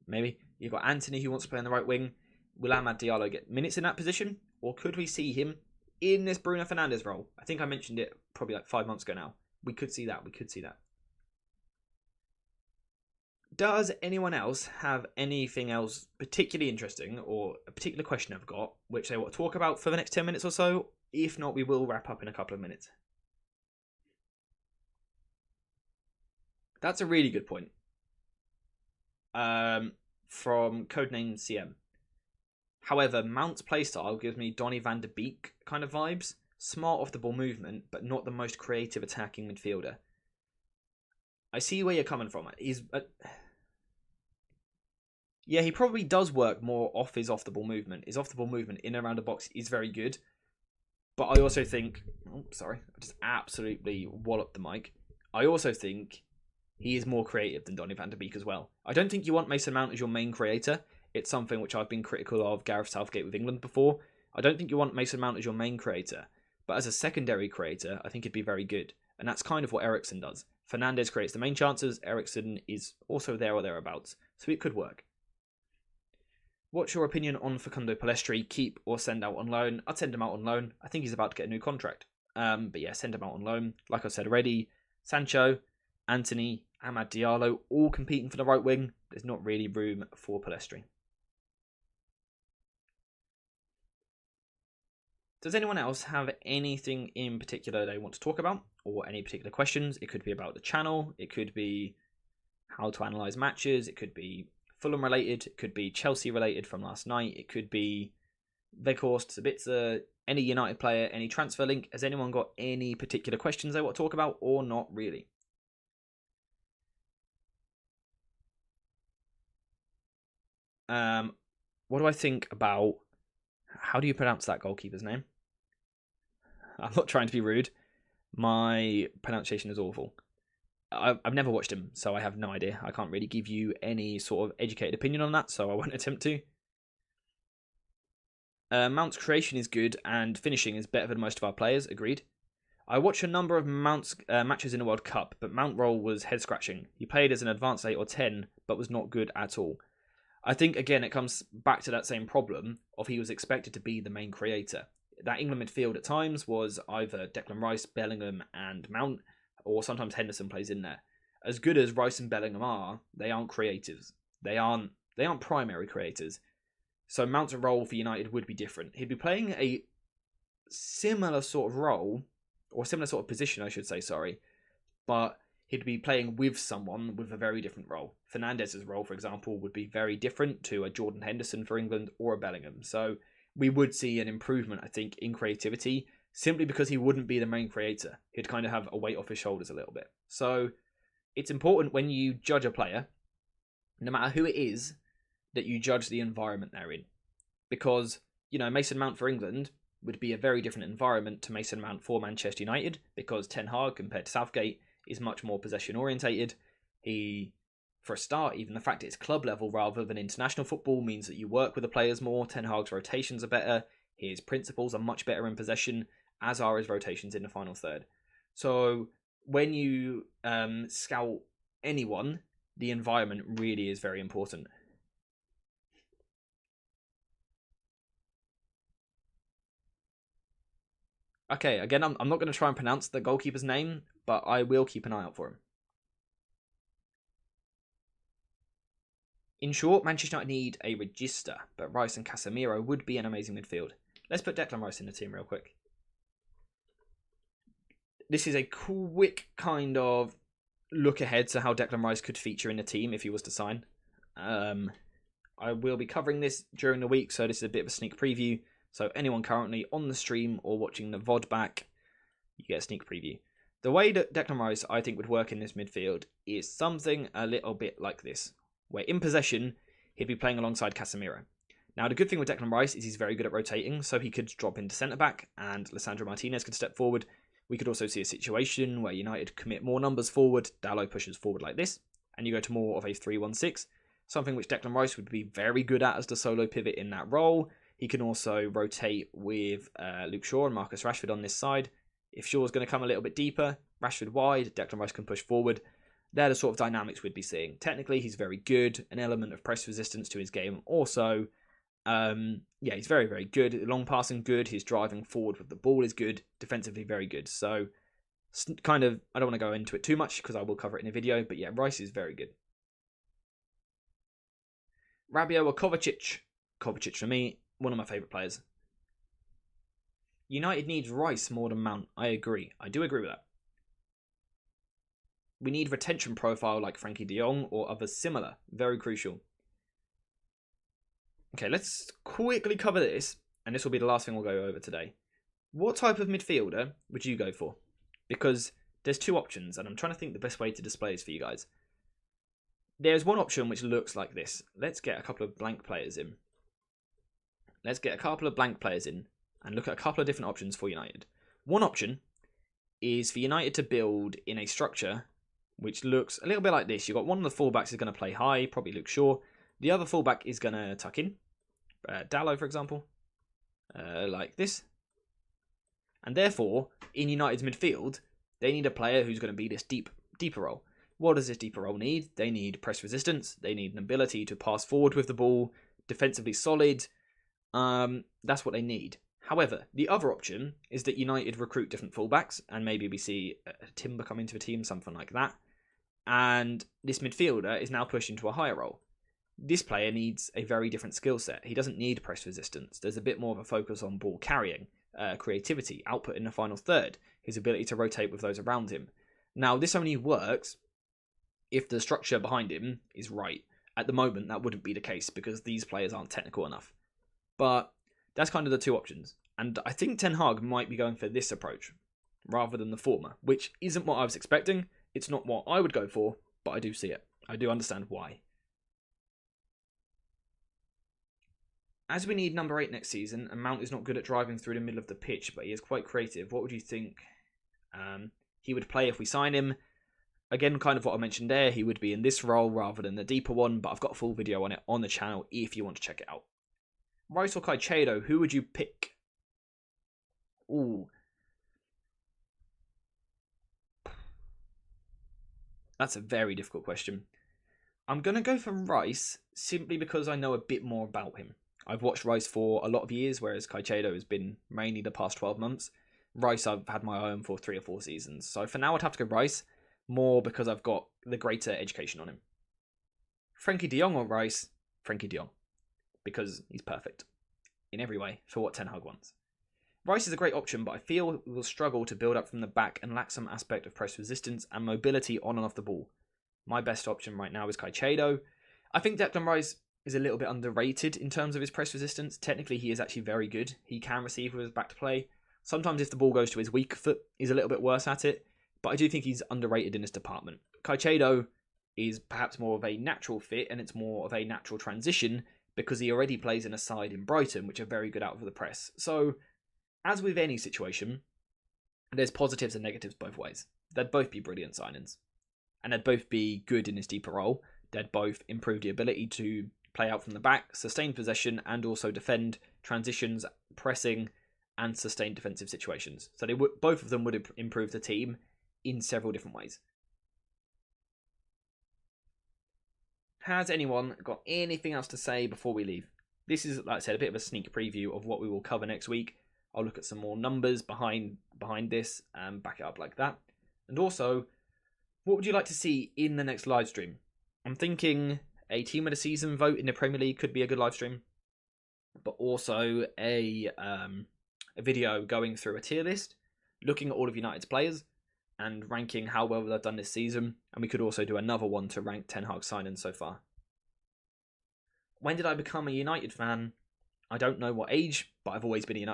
Maybe. You've got Anthony who wants to play on the right wing. Will Amad Diallo get minutes in that position? Or could we see him in this Bruno Fernandes role? I think I mentioned it probably like 5 months ago now. We could see that. Does anyone else have anything else particularly interesting or a particular question I've got which they want to talk about for the next 10 minutes or so? If not, we will wrap up in a couple of minutes. That's a really good point. From Codename CM. However, Mount's playstyle gives me Donny van de Beek kind of vibes. Smart off the ball movement, but not the most creative attacking midfielder. I see where you're coming from. Yeah, he probably does work more off his off the ball movement. His off the ball movement in and around the box is very good. But I also think... Oh, sorry. I just absolutely walloped the mic. I also think he is more creative than Donny van de Beek as well. I don't think you want Mason Mount as your main creator. It's something which I've been critical of Gareth Southgate with England before. I don't think you want Mason Mount as your main creator. But as a secondary creator, I think he'd be very good. And that's kind of what Eriksen does. Fernandes creates the main chances. Eriksen is also there or thereabouts. So it could work. What's your opinion on Facundo Pellistri? Keep or send out on loan? I'd send him out on loan. I think he's about to get a new contract. But yeah, send him out on loan. Like I said already, Sancho, Anthony, Amad Diallo, all competing for the right wing. There's not really room for Pellistri. Does anyone else have anything in particular they want to talk about? Or any particular questions? It could be about the channel. It could be how to analyse matches. It could be Fulham related. It could be Chelsea related from last night. It could be Weghorst, Sabitzer, any United player, any transfer link. Has anyone got any particular questions they want to talk about or not really? What do I think about... How do you pronounce that goalkeeper's name? I'm not trying to be rude. My pronunciation is awful. I've never watched him, so I have no idea. I can't really give you any sort of educated opinion on that, so I won't attempt to. Mount's creation is good, and finishing is better than most of our players, agreed. I watched a number of Mount's matches in the World Cup, but Mount role was head-scratching. He played as an advanced 8 or 10, but was not good at all. I think, again, it comes back to that same problem of he was expected to be the main creator. That England midfield at times was either Declan Rice, Bellingham, and Mount, or sometimes Henderson plays in there. As good as Rice and Bellingham are, they aren't creatives. They aren't primary creators. So Mount's role for United would be different. He'd be playing a similar sort of role, or similar sort of position, I should say, sorry, but he'd be playing with someone with a very different role. Fernandes' role, for example, would be very different to a Jordan Henderson for England or a Bellingham. So we would see an improvement, I think, in creativity, simply because he wouldn't be the main creator. He'd kind of have a weight off his shoulders a little bit. So it's important when you judge a player, no matter who it is, that you judge the environment they're in. Because, Mason Mount for England would be a very different environment to Mason Mount for Manchester United, because Ten Hag, compared to Southgate, is much more possession orientated. For a start, even the fact it's club level rather than international football means that you work with the players more. Ten Hag's rotations are better. His principles are much better in possession, as are his rotations in the final third. So when you scout anyone, the environment really is very important. Okay, again, I'm not going to try and pronounce the goalkeeper's name, but I will keep an eye out for him. In short, Manchester United need a register, but Rice and Casemiro would be an amazing midfield. Let's put Declan Rice in the team real quick. This is a quick kind of look ahead to how Declan Rice could feature in the team if he was to sign. I will be covering this during the week, so this is a bit of a sneak preview. So anyone currently on the stream or watching the VOD back, you get a sneak preview. The way that Declan Rice, I think, would work in this midfield is something a little bit like this, where in possession, he'd be playing alongside Casemiro. Now, the good thing with Declan Rice is he's very good at rotating, so he could drop into centre-back and Lisandro Martinez could step forward. We could also see a situation where United commit more numbers forward, Dalot pushes forward like this, and you go to more of a 3-1-6, something which Declan Rice would be very good at as the solo pivot in that role. He can also rotate with Luke Shaw and Marcus Rashford on this side. If Shaw's going to come a little bit deeper, Rashford wide, Declan Rice can push forward. They're the sort of dynamics we'd be seeing. Technically, he's very good. An element of press resistance to his game also. He's very, very good. Long passing, good. His driving forward with the ball is good. Defensively, very good. So, I don't want to go into it too much because I will cover it in a video. But yeah, Rice is very good. Rabiot or Kovacic? Kovacic for me, one of my favourite players. United needs Rice more than Mount. I agree. I do agree with that. We need retention profile like Frankie de Jong or others similar. Very crucial. Okay, let's quickly cover this, and this will be the last thing we'll go over today. What type of midfielder would you go for? Because there's two options, and I'm trying to think the best way to display this for you guys. There's one option which looks like this. Let's get a couple of blank players in. And look at a couple of different options for United. One option is for United to build in a structure which looks a little bit like this. You've got one of the fullbacks is going to play high, probably Luke Shaw. The other fullback is going to tuck in. Dalot, for example. Like this. And therefore, in United's midfield, they need a player who's going to be this deeper role. What does this deeper role need? They need press resistance. They need an ability to pass forward with the ball. Defensively solid. That's what they need. However, the other option is that United recruit different fullbacks, and maybe we see Timber come into a team, something like that. And this midfielder is now pushed into a higher role. This player needs a very different skill set. He doesn't need press resistance. There's a bit more of a focus on ball carrying, creativity, output in the final third, his ability to rotate with those around him. Now, this only works if the structure behind him is right. At the moment, that wouldn't be the case because these players aren't technical enough. But that's kind of the two options. And I think Ten Hag might be going for this approach rather than the former, which isn't what I was expecting. It's not what I would go for, but I do see it. I do understand why. As we need number 8 next season, and Mount is not good at driving through the middle of the pitch, but he is quite creative, what would you think he would play if we sign him? Again, kind of what I mentioned there, he would be in this role rather than the deeper one, but I've got a full video on it on the channel if you want to check it out. Rice or Caicedo, who would you pick? Ooh. That's a very difficult question. I'm going to go for Rice simply because I know a bit more about him. I've watched Rice for a lot of years, whereas Caicedo has been mainly the past 12 months. Rice I've had my own for 3 or 4 seasons. So for now I'd have to go Rice, more because I've got the greater education on him. Frankie de Jong or Rice? Frankie de Jong. Because he's perfect. In every way, for what Ten Hag wants. Rice is a great option, but I feel we will struggle to build up from the back and lack some aspect of press resistance and mobility on and off the ball. My best option right now is Caicedo. I think Declan Rice is a little bit underrated in terms of his press resistance. Technically, he is actually very good. He can receive with his back to play. Sometimes if the ball goes to his weak foot, he's a little bit worse at it. But I do think he's underrated in this department. Caicedo, is perhaps more of a natural fit, and it's more of a natural transition because he already plays in a side in Brighton, which are very good out of the press. So, as with any situation, there's positives and negatives both ways. They'd both be brilliant signings, and they'd both be good in his deeper role. They'd both improve the ability to play out from the back, sustain possession, and also defend transitions, pressing, and sustain defensive situations. So both of them would improve the team in several different ways. Has anyone got anything else to say before we leave? This is, like I said, a bit of a sneak preview of what we will cover next week. I'll look at some more numbers behind this and back it up like that. And also, what would you like to see in the next live stream? I'm thinking a team of the season vote in the Premier League could be a good live stream, but also a video going through a tier list, looking at all of United's players and ranking how well they've done this season. And we could also do another one to rank Ten Hag signings so far. When did I become a United fan? I don't know what age, but I've always been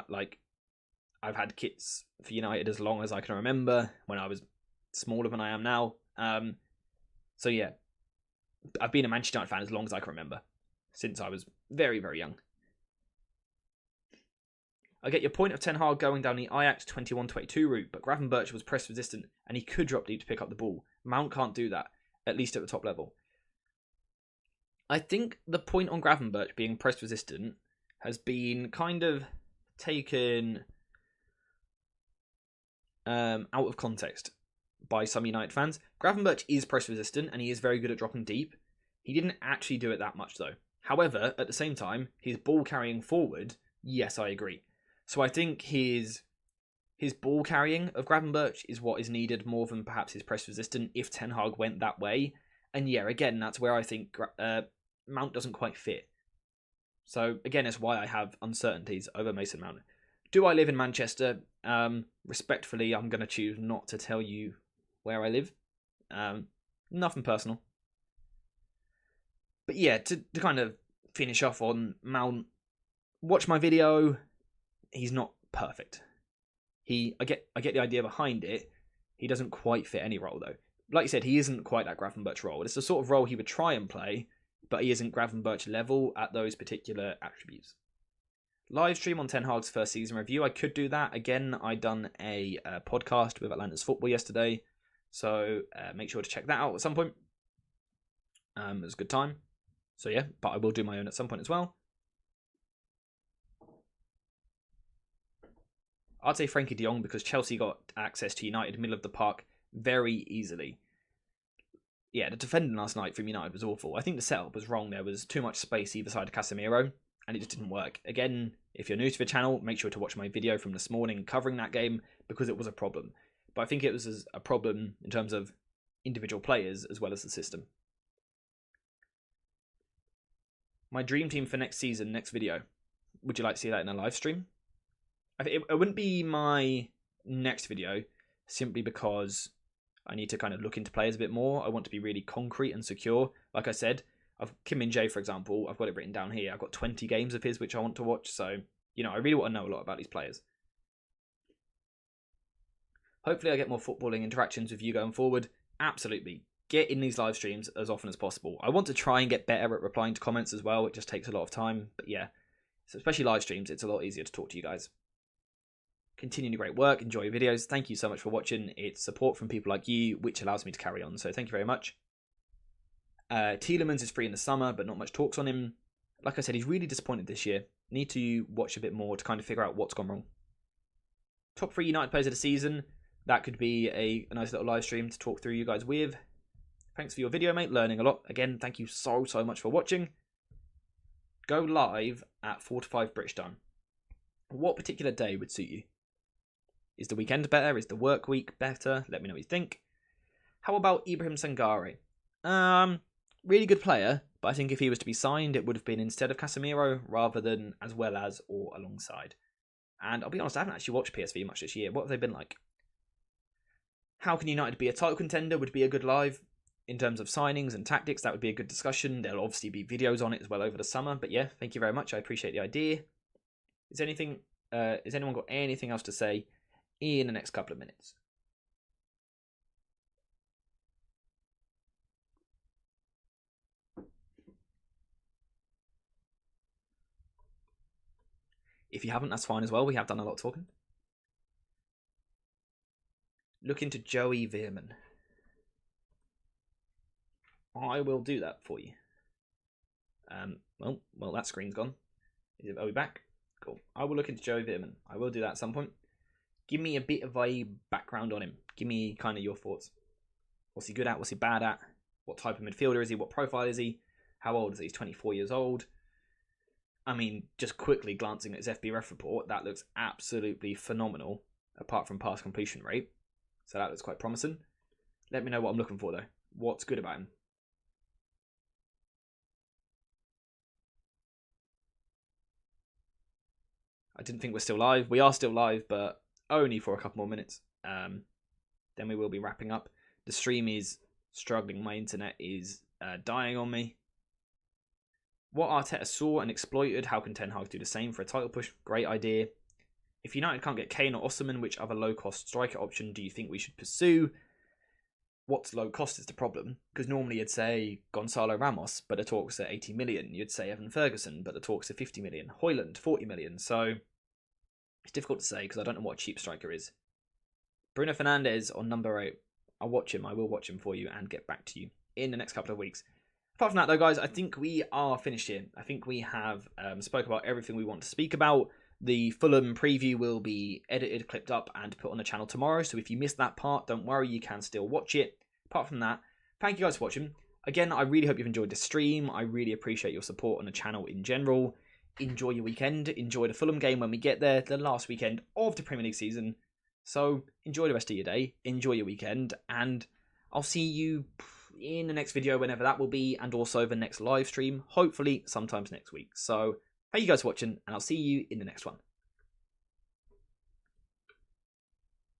I've had kits for United as long as I can remember, when I was smaller than I am now. So yeah, I've been a Manchester United fan as long as I can remember, since I was very, very young. I get your point of Ten Hag going down the Ajax 21-22 route, but Gravenberch was press resistant and he could drop deep to pick up the ball. Mount can't do that, at least at the top level. I think the point on Gravenberch being press resistant has been kind of taken out of context by some United fans. Gravenberch is press resistant and he is very good at dropping deep. He didn't actually do it that much though. However, at the same time, his ball carrying forward, yes, I agree. So I think his ball carrying of Gravenberch is what is needed more than perhaps his press resistant if Ten Hag went that way. And yeah, again, that's where I think Mount doesn't quite fit. So again, it's why I have uncertainties over Mason Mount. Do I live in Manchester? Respectfully, I'm going to choose not to tell you where I live. Nothing personal. But yeah, to kind of finish off on Mount, watch my video. He's not perfect. I get the idea behind it. He doesn't quite fit any role though. Like you said, he isn't quite that Gravenberch role. It's the sort of role he would try and play, but he isn't Gravenberch level at those particular attributes. Live stream on Ten Hag's first season review. I could do that. Again, I done a podcast with Atlanta's Football yesterday, so make sure to check that out at some point. It was a good time. So yeah, but I will do my own at some point as well. I'd say Frankie de Jong because Chelsea got access to United middle of the park very easily. Yeah, the defending last night from United was awful. I think the setup was wrong. There was too much space either side of Casemiro, and it just didn't work. Again, if you're new to the channel, make sure to watch my video from this morning covering that game because it was a problem. But I think it was a problem in terms of individual players as well as the system. My dream team for next season, next video. Would you like to see that in a live stream? It wouldn't be my next video simply because I need to kind of look into players a bit more. I want to be really concrete and secure. Like I said, Kim Min-jae, for example, I've got it written down here. I've got 20 games of his which I want to watch. So, I really want to know a lot about these players. Hopefully I get more footballing interactions with you going forward. Absolutely. Get in these live streams as often as possible. I want to try and get better at replying to comments as well. It just takes a lot of time. But yeah, so especially live streams, it's a lot easier to talk to you guys. Continuing the great work. Enjoy your videos. Thank you so much for watching. It's support from people like you, which allows me to carry on. So thank you very much. Tielemans is free in the summer, but not much talks on him. Like I said, he's really disappointed this year. Need to watch a bit more to kind of figure out what's gone wrong. Top 3 United players of the season. That could be a nice little live stream to talk through you guys with. Thanks for your video, mate. Learning a lot. Again, thank you so much for watching. Go live at 4 to 5 British time. What particular day would suit you? Is the weekend better? Is the work week better? Let me know what you think. How about Ibrahim Sangare? Really good player, but I think if he was to be signed, it would have been instead of Casemiro rather than as well as or alongside. And I'll be honest, I haven't actually watched PSV much this year. What have they been like? How can United be a title contender would be a good live. In terms of signings and tactics, that would be a good discussion. There'll obviously be videos on it as well over the summer. But yeah, thank you very much. I appreciate the idea. Has anyone got anything else to say in the next couple of minutes? If you haven't, that's fine as well. We have done a lot of talking. Look into Joey Veerman. I will do that for you. Well, that screen's gone. Are we back? Cool. I will look into Joey Veerman. I will do that at some point. Give me a bit of a background on him. Give me kind of your thoughts. What's he good at? What's he bad at? What type of midfielder is he? What profile is he? How old is he? He's 24 years old. I mean, just quickly glancing at his FBref report, that looks absolutely phenomenal, apart from pass completion rate. So that looks quite promising. Let me know what I'm looking for, though. What's good about him? I didn't think we're still live. We are still live, but only for a couple more minutes. Then we will be wrapping up. The stream is struggling. My internet is dying on me. What Arteta saw and exploited, how can Ten Hag do the same for a title push? Great idea. If United can't get Kane or Osimhen, which other low-cost striker option do you think we should pursue? What's low cost is the problem, because normally you'd say Gonzalo Ramos, but the talks at 80 million. You'd say Evan Ferguson, but the talks at 50 million. Højlund, 40 million. So it's difficult to say because I don't know what a cheap striker is. Bruno Fernandes on number 8. I'll watch him. I will watch him for you and get back to you in the next couple of weeks. Apart from that, though, guys, I think we are finished here. I think we have spoke about everything we want to speak about. The Fulham preview will be edited, clipped up, and put on the channel tomorrow. So if you missed that part, don't worry, you can still watch it. Apart from that, thank you guys for watching. Again, I really hope you've enjoyed this stream. I really appreciate your support on the channel in general. Enjoy your weekend. Enjoy the Fulham game when we get there, the last weekend of the Premier League season. So enjoy the rest of your day. Enjoy your weekend. And I'll see you in the next video, whenever that will be, and also the next live stream, hopefully sometimes next week. So thank you guys for watching, and I'll see you in the next one.